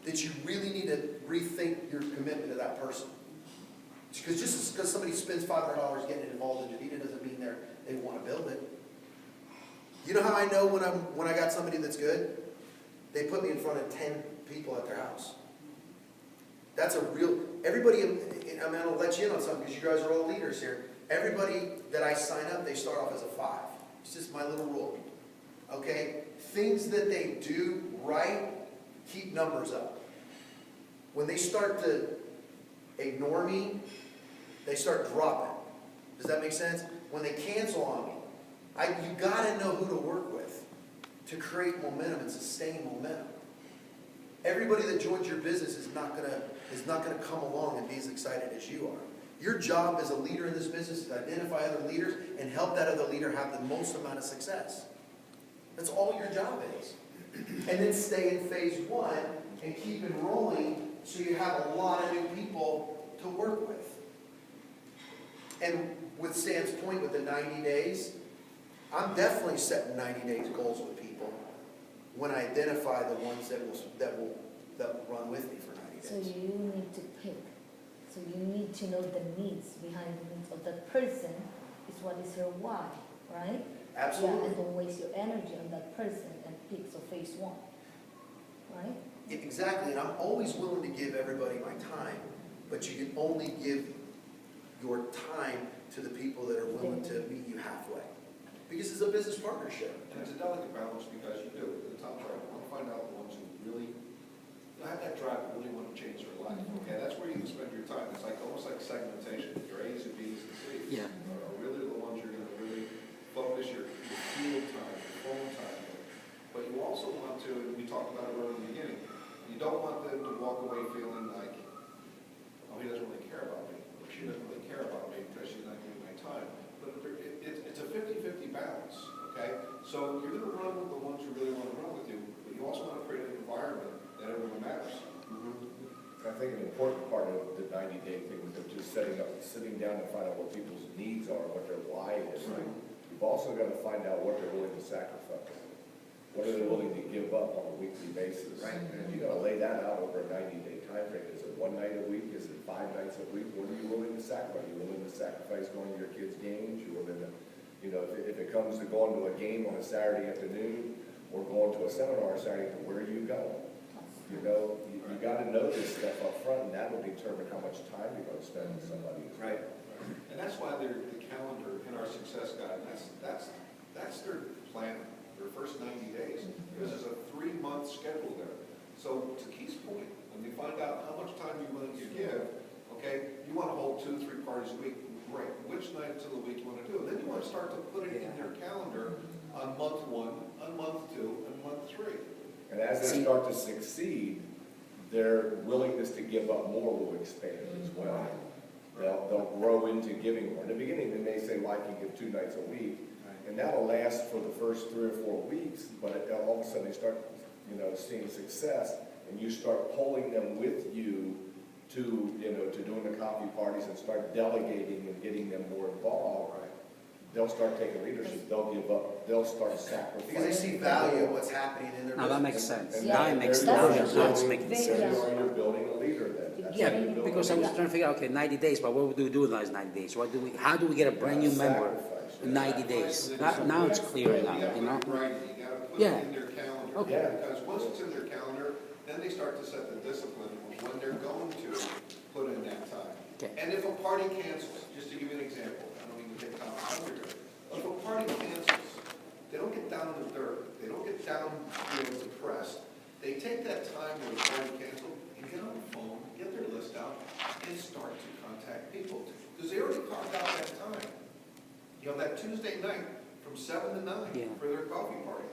that you really need to rethink your commitment to that person. Because just because somebody spends $500 getting involved in Javita doesn't mean they want to build it. You know how I know when I got somebody that's good? They put me in front of 10 people at their house. That's a real, everybody, I mean, I'll let you in on something because you guys are all leaders here. Everybody that I sign up, they start off as a 5. It's just my little rule. Okay? Things that they do right, keep numbers up. When they start to ignore me, they start dropping. Does that make sense? When they cancel on me, you gotta know who to work with to create momentum and sustain momentum. Everybody that joins your business is not gonna come along and be as excited as you are. Your job as a leader in this business is to identify other leaders and help that other leader have the most amount of success. That's all your job is. And then stay in phase 1 and keep enrolling so you have a lot of new people to work with. And with Sam's point with the 90 days, I'm definitely setting 90 days goals with people when I identify the ones that will run with me for 90 days. So you need to pick. So you need to know the needs behind the needs of that person. Is what is your why, right? Absolutely. Yeah, and don't waste your energy on that person and pick. So phase 1, right? Exactly, and I'm always willing to give everybody my time, but you can only give your time to the people that are willing to meet you halfway. Because it's a business partnership. And it's a delicate balance because you do, at the top right, you want to find out the ones who really have that drive to really want to change their life. Okay, that's where you can spend your time. It's like almost like segmentation. Your A's and B's and C's Yeah. are really the ones you're going to really focus your field time, your phone time with. But you also want to, and we talked about it earlier in the beginning, you don't want them to walk away feeling like, oh, he doesn't really care about me, or she doesn't really care about me because she's not giving my time. But it's a 50-50 balance, okay? So you're going to run with the ones who really want to run with you, but you also want to create an environment that everyone matters. I think an important part of the 90-day thing is just sitting down to find out what people's needs are, what their why is. Right. You've also got to find out what they're willing to sacrifice. What are they willing to give up on a weekly basis? Right. And you got to lay that out over a 90-day time frame. Is it 1 night a week? Is it 5 nights a week? What are you willing to sacrifice? Are you willing to sacrifice going to your kids' games? You're willing to, you know, if it comes to going to a game on a Saturday afternoon or going to a seminar on Saturday, where are you going? You know, you got to know this stuff up front, and that will determine how much time you're going to spend with somebody. Right. And that's why the calendar in our success guide, that's their plan, their first 90 days. Because there's a 3-month schedule there. So to Keith's point, when you find out how much time you're willing to parties a week, great. Which nights of the week you want to do? And then you want to start to put it in their calendar on month 1, on month 2, and month 3. And as they start to succeed, their willingness to give up more will expand as well. They'll grow into giving more. In the beginning, they may say, well, I can give 2 nights a week, and that'll last for the first 3 or 4 weeks, but all of a sudden they start, seeing success, and you start pulling them with you to doing the coffee parties and start delegating and getting them more involved. They'll start taking leadership, they'll give up, they'll start sacrificing. Because they see value of what's happening in their Now that business. makes sense. And Now there- it makes, there now you are it's building- making there sense. you are, you're building a leader then. That's Yeah, how you build a because I was leader. trying to figure out, okay, 90 days, but what do we do in those 90 days? How do we get a brand new member in 90 days? Now it's clear enough, You you know? gotta put it right, you gotta put Yeah. it in their calendar. Okay. Because once it's in their calendar, then they start to set the discipline of when they're going to put in that time. Okay. And if a party cancels, just to give you an example, I don't even take time out here. If a party cancels, they don't get down in the dirt, they don't get down, depressed. They take that time when the party canceled and get on the phone, get their list out, and start to contact people. Because they already carved out that time. That Tuesday night from 7 to 9 Yeah. for their coffee party.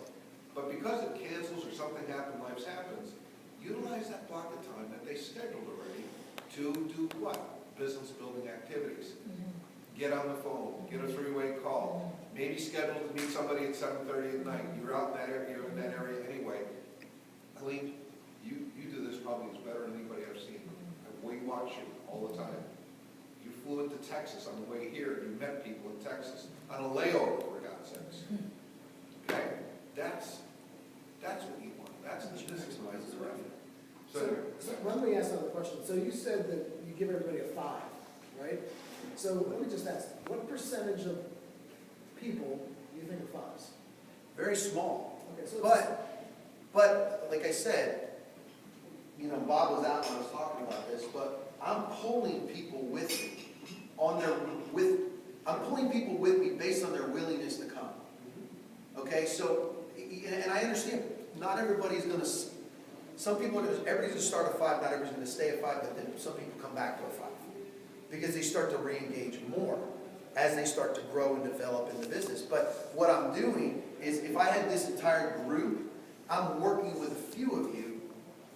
But because it cancels or something happens, life happens, utilize that block of time that they scheduled already to do what? Business building activities. Get on the phone, get a 3-way call, maybe schedule to meet somebody at 7:30 at night. You're out in that area, you're in that area anyway. Colleen, you do this probably as better than anybody I've seen. We watch you all the time. You flew into Texas on the way here, you met people in Texas on a layover, for God's sakes. Okay? That's what you want. That's the business mindset. So let me ask another question. So you said that you give everybody a 5, right? So let me just ask, what percentage of people do you think are 5s? Very small. Okay, so But like I said, Bob was out when I was talking about this, but I'm pulling people with me I'm pulling people with me based on their willingness to come. Okay, so, and I understand, not everybody's gonna, everybody's gonna start at 5, not everybody's gonna stay at 5, but then some people come back to a 5. Because they start to re-engage more as they start to grow and develop in the business. But what I'm doing is, if I had this entire group, I'm working with a few of you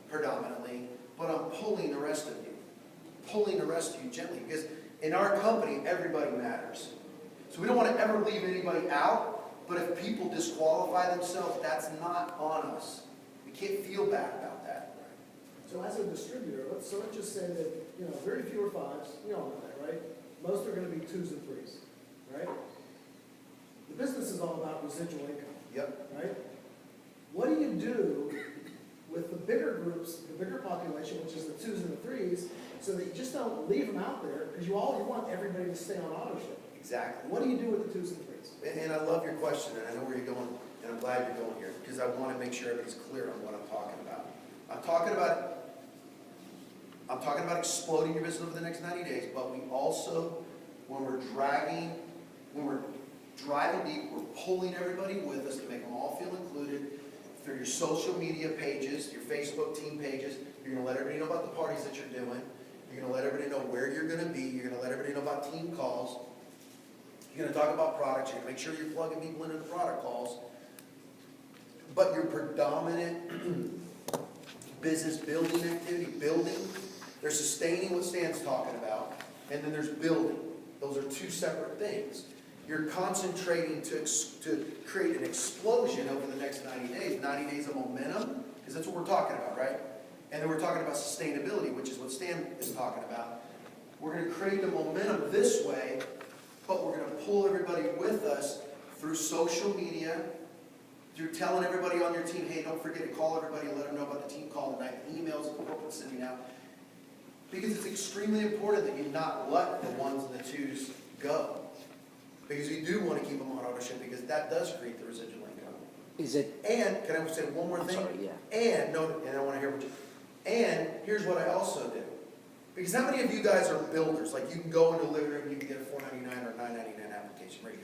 predominantly, but I'm pulling the rest of you gently, because in our company, everybody matters. So we don't want to ever leave anybody out, but if people disqualify themselves, that's not on us. We can't feel bad about that. So as a distributor, let's just say that, very few are 5s, you all know that, right? Most are gonna be 2s and 3s, right? The business is all about residual income. Yep. Right? What do you do with the bigger groups, the bigger population, which is the 2s and the 3s, so that you just don't leave them out there, because you want everybody to stay on auto ship? Exactly. What do you do with the 2s and 3s? And I love your question, and I know where you're going, and I'm glad you're going here, because I want to make sure everybody's clear on what I'm talking about. I'm talking about exploding your business over the next 90 days, but we also, when we're driving deep, we're pulling everybody with us to make them all feel included through your social media pages, your Facebook team pages. You're going to let everybody know about the parties that you're doing. You're going to let everybody know where you're going to be. You're going to let everybody know about team calls. You're going to talk about products. You're going to make sure you're plugging people into the product calls. But your predominant business building activity, there's sustaining what Stan's talking about, and then there's building. Those are 2 separate things. You're concentrating to create an explosion over the next 90 days, 90 days of momentum, because that's what we're talking about, right? And then we're talking about sustainability, which is what Stan is talking about. We're going to create the momentum this way, but we're going to pull everybody with us through social media, through telling everybody on your team, hey, don't forget to call everybody and let them know about the team call tonight, emails that the corporate's sending out. Because it's extremely important that you not let the 1s and the 2s go. Because you do want to keep them on ownership, because that does create the residual income. Is it, And, can I say one more I'm thing? sorry, yeah. And I want to hear what you, and here's what I also do. Because how many of you guys are builders? Like, you can go into a living room, you can get a $4.99 or a $9.99 application right here.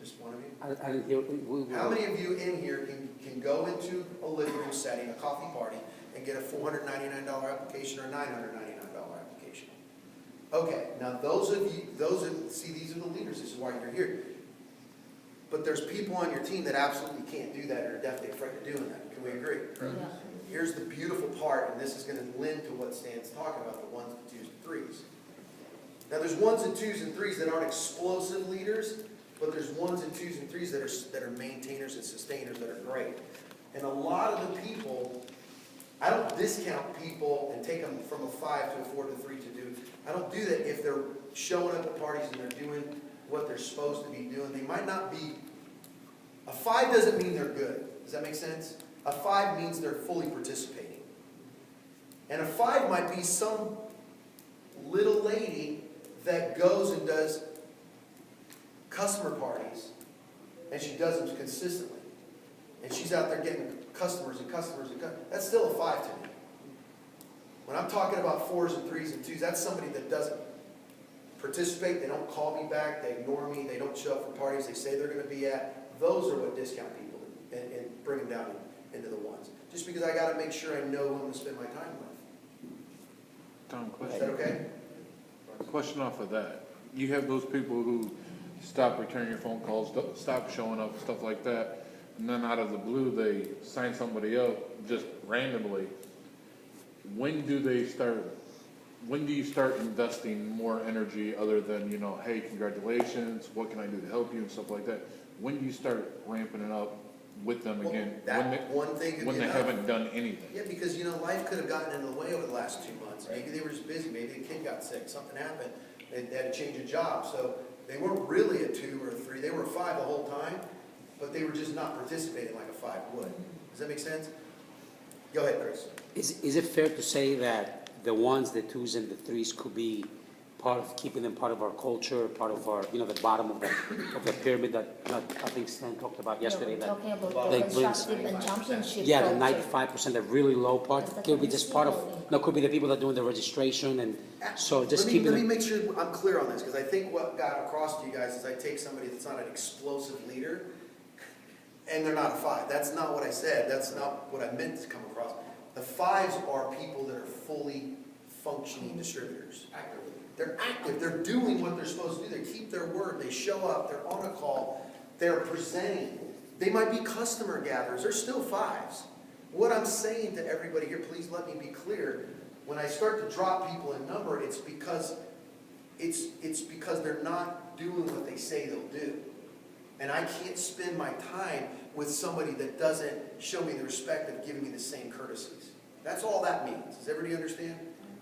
Just one of you? I didn't hear, How many of you in here can go into a living room setting, a coffee party, and get a $499 application or a $999 application? Okay, now see, these are the leaders, this is why you're here. But there's people on your team that absolutely can't do that or are definitely afraid of doing that. Can we agree? Yeah. Here's the beautiful part, and this is going to lend to what Stan's talking about, the ones, the twos, and threes. Now, there's ones and twos and threes that aren't explosive leaders, but there's ones and twos and threes that are maintainers and sustainers that are great. And a lot of the people, I don't discount people and take them from a 5 to a 4 to a 3 to do. I don't do that if they're showing up at parties and they're doing what they're supposed to be doing. They might not be. A 5 doesn't mean they're good. Does that make sense? A 5 means they're fully participating. And a 5 might be some little lady that goes and does customer parties, and she does them consistently. And she's out there getting customers and customers and customers. That's still a 5 to me. When I'm talking about 4s and 3s and 2s, that's somebody that doesn't participate, they don't call me back, they ignore me, they don't show up for parties they say they're going to be at. Those are what discount people and bring them down into the ones. Just because I got to make sure I know who I'm going to spend my time with. Tom, Is question. that okay? Question off of that. You have those people who stop returning your phone calls, stop showing up, stuff like that, and then out of the blue they sign somebody up just randomly. When do you start investing more energy other than, hey, congratulations, what can I do to help you and stuff like that? When do you start ramping it up with them Well, again? that one thing could when be they enough. haven't done anything? Yeah, because, life could have gotten in the way over the last 2 months. Maybe they were just busy, maybe a kid got sick, something happened, they had to change a job. So they weren't really a 2 or a 3, they were a 5 the whole time, but they were just not participating like a 5 would. Does that make sense? Go ahead, Chris. Is it fair to say that the 1s, the 2s, and the 3s could be part of keeping them part of our culture, part of our, the bottom of the pyramid that I think Stan talked about yesterday? We're That talking about they the bring- constructive and championship yeah, the culture. 95%, the really low part, That's could be what just we part of. see. No, could be the people that are doing the registration, and so just keeping Let me them. make sure I'm clear on this, because I think what got across to you guys is I take somebody that's not an explosive leader, and they're not a 5. That's not what I said. That's not what I meant to come across. The 5s are people that are fully functioning distributors. Actively. They're active. They're doing what they're supposed to do. They keep their word. They show up. They're on a call. They're presenting. They might be customer gatherers. They're still 5s. What I'm saying to everybody here, please let me be clear. When I start to drop people in number, it's because they're not doing what they say they'll do. And I can't spend my time with somebody that doesn't show me the respect of giving me the same courtesies. That's all that means. Does everybody understand?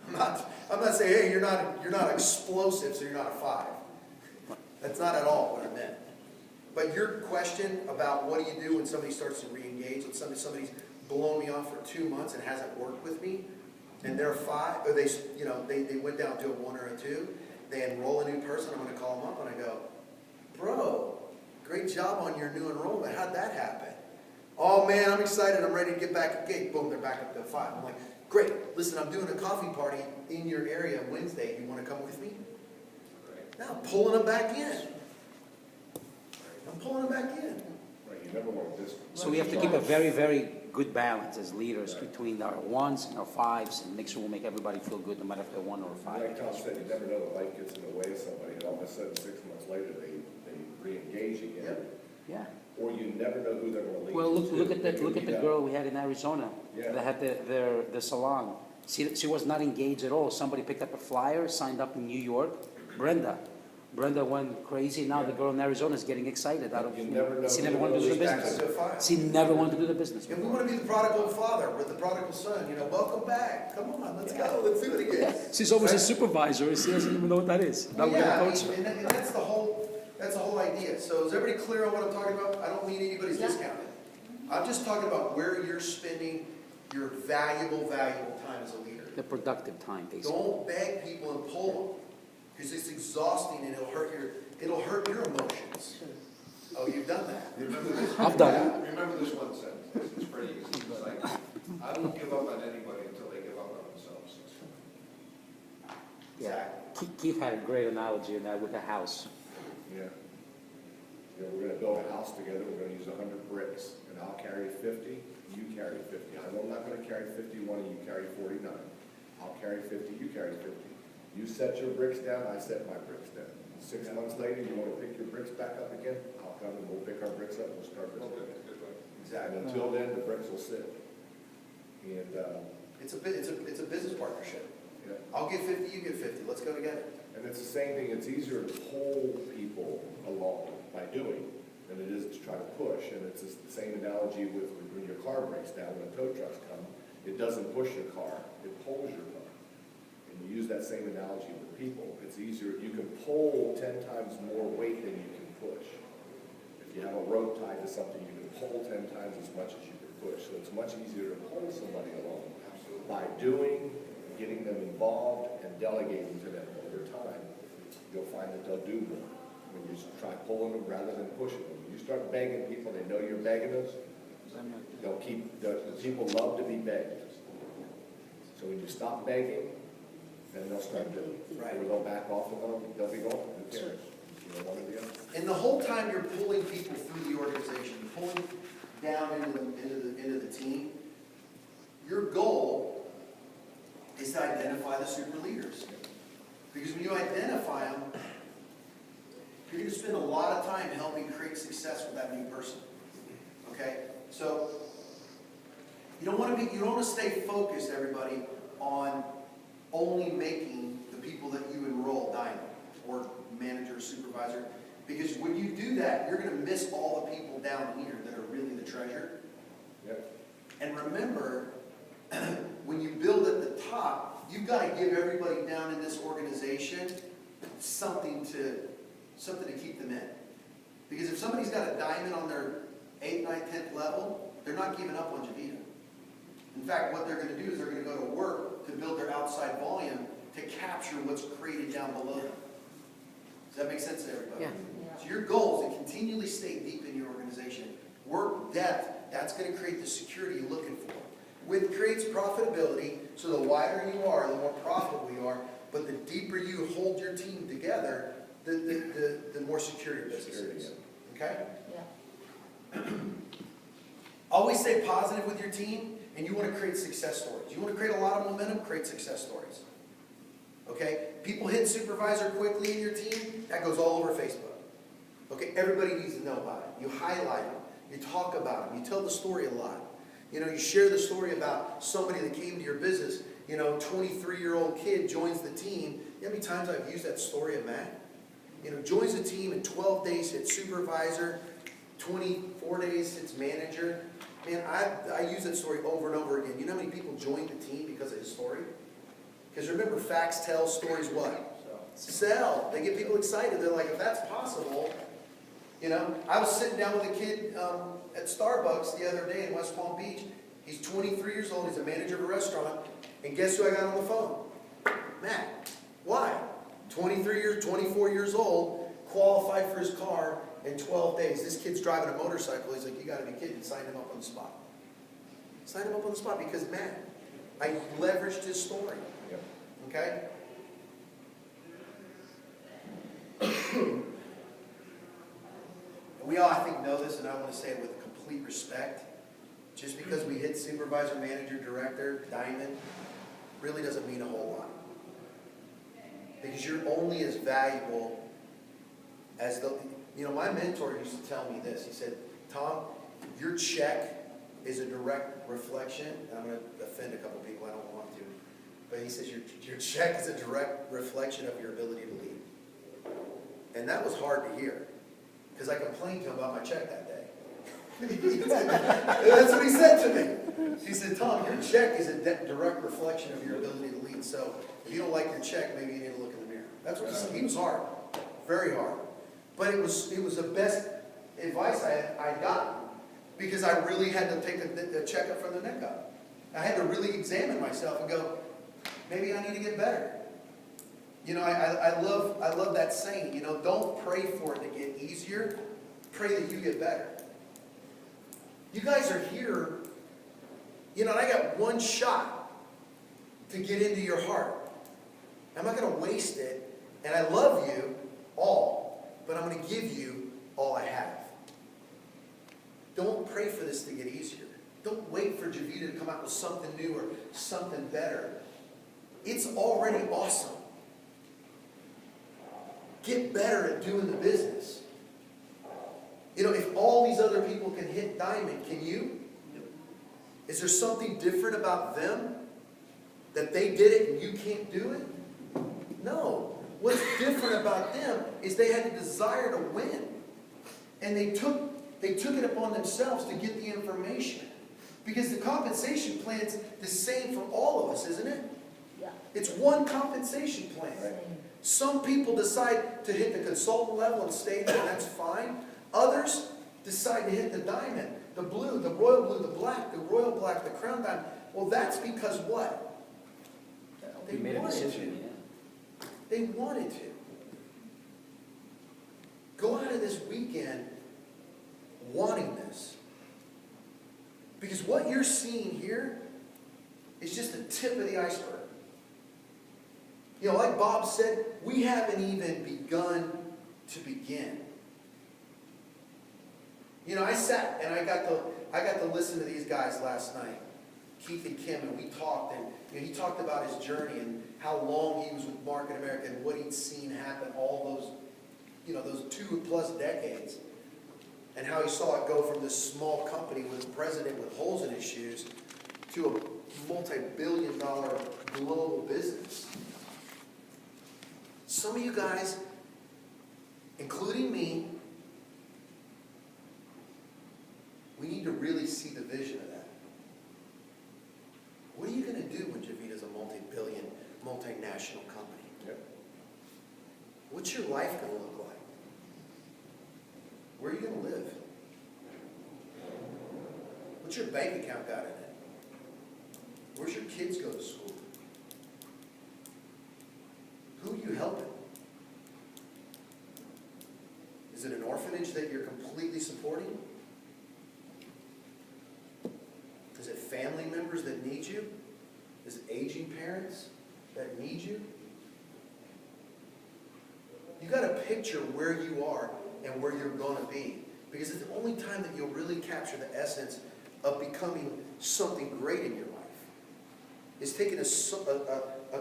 I'm not saying, hey, you're not explosive, so you're not a 5. That's not at all what I meant. But your question about what do you do when somebody starts to re-engage, when somebody's blown me off for 2 months and hasn't worked with me, and they're 5, or they went down to a 1 or a 2, they enroll a new person, I'm going to call them up and I go, bro, great job on your new enrollment. How'd that happen? Oh man, I'm excited. I'm ready to get back at gate. Boom, they're back up to a 5. I'm like, great. Listen, I'm doing a coffee party in your area Wednesday. You want to come with me? Now I'm pulling them back in. I'm pulling them back in. Right, you never want to So we have to keep a very, very good balance as leaders between our 1s and our 5s, and make sure we make everybody feel good, no matter if they're 1 or a 5. Like Tom said, you never know, the life gets in the way of somebody, and all of a sudden, 6 months later, they re-engage again. Yep. Yeah. Or you never know who they're going to lead. Well, look at It could the be them. girl we had in Arizona Yeah. that had the salon. She was not engaged at all. Somebody picked up a flyer, signed up in New York. Brenda went crazy. Now the girl in Arizona is getting excited. You never know She who never wanted to do the goes Back business. up to a 5. She never wanted to do the business. And we want to be the prodigal father. We're the prodigal son. Welcome back. Come on, let's go. Let's do it again. She's always a supervisor. She doesn't even know what that is. Now we're Yeah, gonna coach her. and that's the whole idea. So is everybody clear on what I'm talking about? I don't mean anybody's Yeah. discounting. I'm just talking about where you're spending your valuable time as a leader. The productive time, basically. Don't beg people and pull them, because it's exhausting and it'll hurt your emotions. Oh, you've done that. Remember this? I've done it. Remember this one sentence. It's pretty easy. It's like, I don't give up on anybody until they give up on themselves. Yeah. Keith had a great analogy in that with the house. Yeah. We're going to build a house together, we're going to use 100 bricks, and I'll carry 50, you carry 50. I'm not going to carry 51 and you carry 49. I'll carry 50, you carry 50. You set your bricks down, I set my bricks down. 6 months later, you wanna pick your bricks back up again, I'll come and we'll pick our bricks up and we'll start Okay, building. good way. Exactly. And until then, the bricks will sit. And, It's a business partnership. yeah. I'll get 50, you get 50, let's go together. And it's the same thing, it's easier to pull people along by doing than it is to try to push. And it's the same analogy with when your car breaks down, when tow trucks come, it doesn't push your car, it pulls your car. And you use that same analogy with people. It's easier, you can pull 10 times more weight than you can push. If you have a rope tied to something, you can pull 10 times as much as you can push. So it's much easier to pull somebody along by doing, getting them involved, and delegating to them over time. You'll find that they'll do more when you try pulling them rather than pushing them. When you start begging people, they know you're begging them, they'll keep, the people love to be begged. So when you stop begging, then they'll start doing it. Right. Or they'll back off and they'll be going. Who cares? You know, one or the other. And the whole time you're pulling people through the organization, pulling down into the team, your goal is to identify the super leaders. Because when you identify them, you're going to spend a lot of time helping create success with that new person. Okay? So you don't want to stay focused, everybody, on only making the people that you enroll diamond or manager, supervisor. Because when you do that, you're going to miss all the people down here that are really the treasure. Yep. And remember, when you build at the top, you've got to give everybody down in this organization something to keep them in. Because if somebody's got a diamond on their 8th, 9th, 10th level, they're not giving up on Javita. In fact, what they're going to do is they're going to go to work to build their outside volume to capture what's created down below them. Does that make sense to everybody? Yeah. So your goal is to continually stay deep in your organization. Work depth, that's going to create the security you're looking for. Which creates profitability, so the wider you are, the more profitable you are, but the deeper you hold your team together, the more secure your business is. Okay? Yeah. Always stay positive with your team, and you want to create success stories. You want to create a lot of momentum, create success stories. Okay? People hit supervisor quickly in your team, that goes all over Facebook. Okay? Everybody needs to know about it. You highlight them. You talk about them. You tell the story a lot. You know, you share the story about somebody that came to your business. You know, 23-year-old kid joins the team. You know how many times I've used that story of Matt? You know, joins the team in 12 days, hits supervisor, 24 days, hits manager. Man, I use that story over and over again. You know how many people joined the team because of his story? Because remember, facts tell, stories what? Sell. They get people excited. They're like, if that's possible, you know. I was sitting down with a kid at Starbucks the other day in West Palm Beach. He's 23 years old. He's a manager of a restaurant. And guess who I got on the phone? Matt. Why? 24 years old, qualified for his car in 12 days. This kid's driving a motorcycle. He's like, you got to be kidding. Sign him up on the spot. Sign him up on the spot because, Matt, I leveraged his story. Yep. Okay? We all, I think, know this, and I want to say it with complete respect. Just because we hit supervisor, manager, director, diamond, really doesn't mean a whole lot. Because you're only as valuable as the, you know, my mentor used to tell me this. He said, Tom, your check is a direct reflection, and I'm going to offend a couple people, I don't want to, but he says your check is a direct reflection of your ability to lead. And that was hard to hear, because I complained to him about my check that day. That's what he said to me. He said, Tom, your check is a direct reflection of your ability to lead, so if you don't like your check, maybe you need to look in the mirror. That's what he said. He was hard, very hard. But it was the best advice I'd gotten, because I really had to take a checkup from the neck up. I had to really examine myself and go, maybe I need to get better. You know, I love that saying, you know, don't pray for it to get easier, pray that you get better. You guys are here, you know, and I got one shot to get into your heart. I'm not going to waste it, and I love you all, but I'm going to give you all I have. Don't pray for this to get easier. Don't wait for Javita to come out with something new or something better. It's already awesome. get better at doing the business. You know, if all these other people can hit diamond, can you? Is there something different about them? That they did it and you can't do it? No. What's different about them is they had a desire to win. And they took it upon themselves to get the information. Because the compensation plan's the same for all of us, isn't it? Yeah. It's one compensation plan. Same. Some people decide to hit the consultant level and stay there, and that's fine. Others decide to hit the diamond, the blue, the royal blue, the black, the royal black, the crown diamond. Well, that's because what? They We made a wanted decision, to. yeah. They wanted to. Go out of this weekend wanting this. Because what you're seeing here is just the tip of the iceberg. You know, like Bob said, we haven't even begun to begin. You know, I sat and I got to listen to these guys last night, Keith and Kim, and we talked, and you know, he talked about his journey and how long he was with Market America and what he'd seen happen all those, you know, those 2+ decades, and how he saw it go from this small company with a president with holes in his shoes to a multi-billion-dollar global business. Some of you guys, including me, we need to really see the vision of that. What are you going to do when Javita's a multi-billion, multinational company? Yep. What's your life going to look like? Where are you going to live? What's your bank account got in it? Where's your kids go to school? Who are you helping? Is it an orphanage that you're completely supporting? Is it family members that need you? Is it aging parents that need you? You got to picture where you are and where you're going to be. Because it's the only time that you'll really capture the essence of becoming something great in your life. It's taking a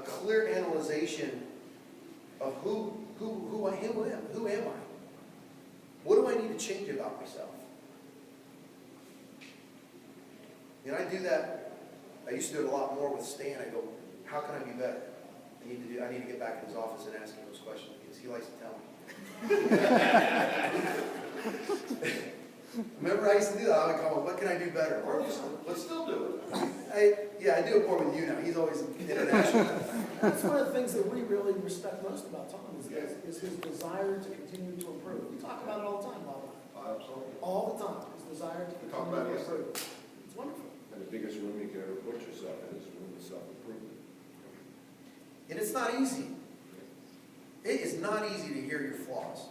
clear analyzation of who am I? What do I need to change about myself? You know, I do that. I used to do it a lot more with Stan. I go, how can I be better? I need to get back in his office and ask him those questions because he likes to tell me. Remember, I used to do that. I would call him, what can I do better? Or Let's still do it. I do it more with you now. He's always international. That's one of the things that we really respect most about Tom is his desire to continue to improve. We talk about it all the time, Bob. Absolutely. All the time, his desire to We talk continue about to it yesterday. improve. It's wonderful. And the biggest room you can ever put yourself in is room of self-improvement. And it's not easy. It is not easy to hear your flaws.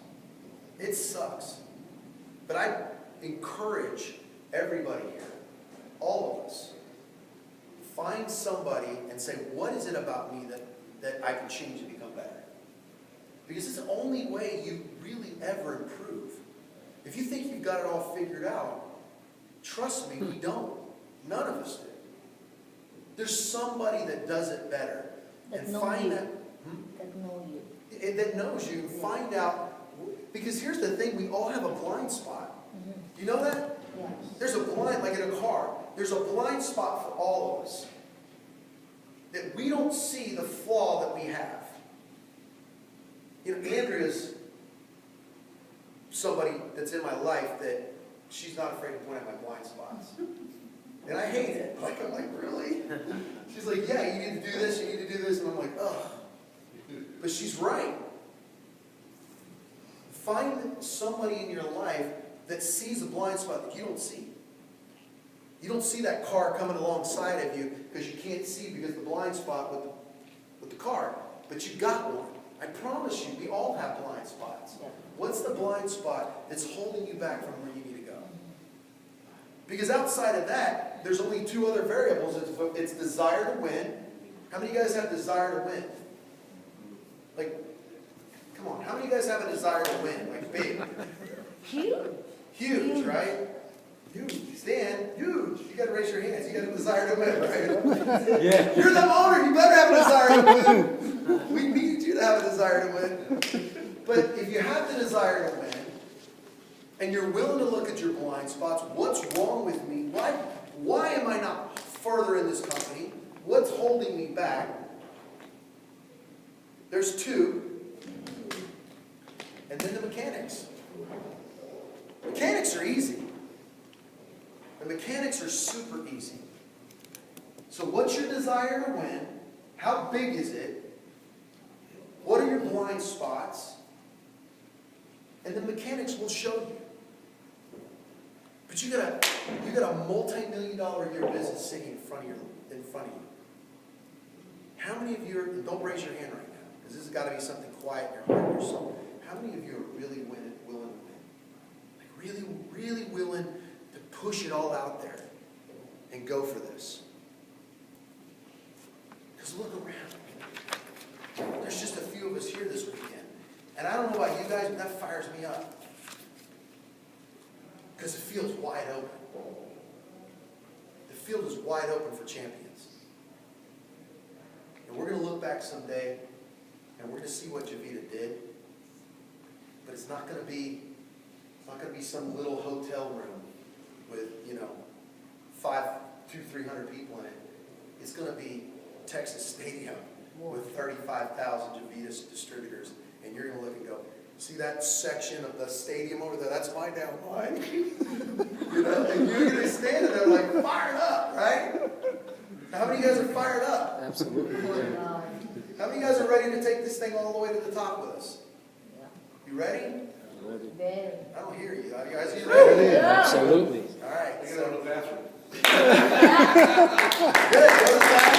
It sucks. But I encourage everybody here, all of us, find somebody and say, what is it about me that I can change to become better? Because it's the only way you really ever improve. If you think you've got it all figured out, trust me, we don't. None of us do. There's somebody that does it better. That And know find you. that. That know you. That knows you. Find out. Because here's the thing, we all have a blind spot. You know that? Yeah. There's a blind, like in a car, there's a blind spot for all of us. That we don't see the flaw that we have. You know, Andrea's somebody that's in my life that she's not afraid to point out my blind spots. And I hate it. I'm like, really? She's like, yeah, you need to do this, you need to do this. And I'm like, ugh. But she's right. Find somebody in your life that sees a blind spot that you don't see. You don't see that car coming alongside of you because you can't see because of the blind spot with the car. But you got one. I promise you, we all have blind spots. Yeah. What's the blind spot that's holding you back from where you need to go? Because outside of that, there's only two other variables. It's desire to win. How many of you guys have desire to win? Like, come on. How many of you guys have a desire to win? Like, big. Huge. Huge, right? Huge. Stan, huge. You got to raise your hands. You got a desire to win, right? Yeah. You're the owner. You better have a desire to win. We need you to have a desire to win. But if you have the desire to win, and you're willing to look at your blind spots, what's wrong with me? Why am I not further in this company? What's holding me back? There's two. And then the mechanics. Mechanics are easy. The mechanics are super easy. So what's your desire to win? How big is it? What are your blind spots? And the mechanics will show you. But you got a multi-million-dollar a year business sitting in front of you. How many of you are, don't raise your hand right now, because this has got to be something quiet in your heart or soul. How many of you are really willing to win? Like really, really willing to push it all out there and go for this? Because look around. There's just a few of us here this weekend. And I don't know about you guys, but that fires me up. Because it feels wide open. The field is wide open for champions. And we're going to look back someday, and we're going to see what Javita did. But it's not going to be some little hotel room with, 200-300 people in it. It's going to be Texas Stadium with 35,000 Javita distributors. And you're going to look and go, see that section of the stadium over there? That's my down line. And you're going to stand there like fired up, right? How many of you guys are fired up? Absolutely. How many of you guys are ready to take this thing all the way to the top with us? You ready? Very. I don't hear you. Are you guys ready? Absolutely. All right. I gotta go to the bathroom. Good. Go to the bathroom.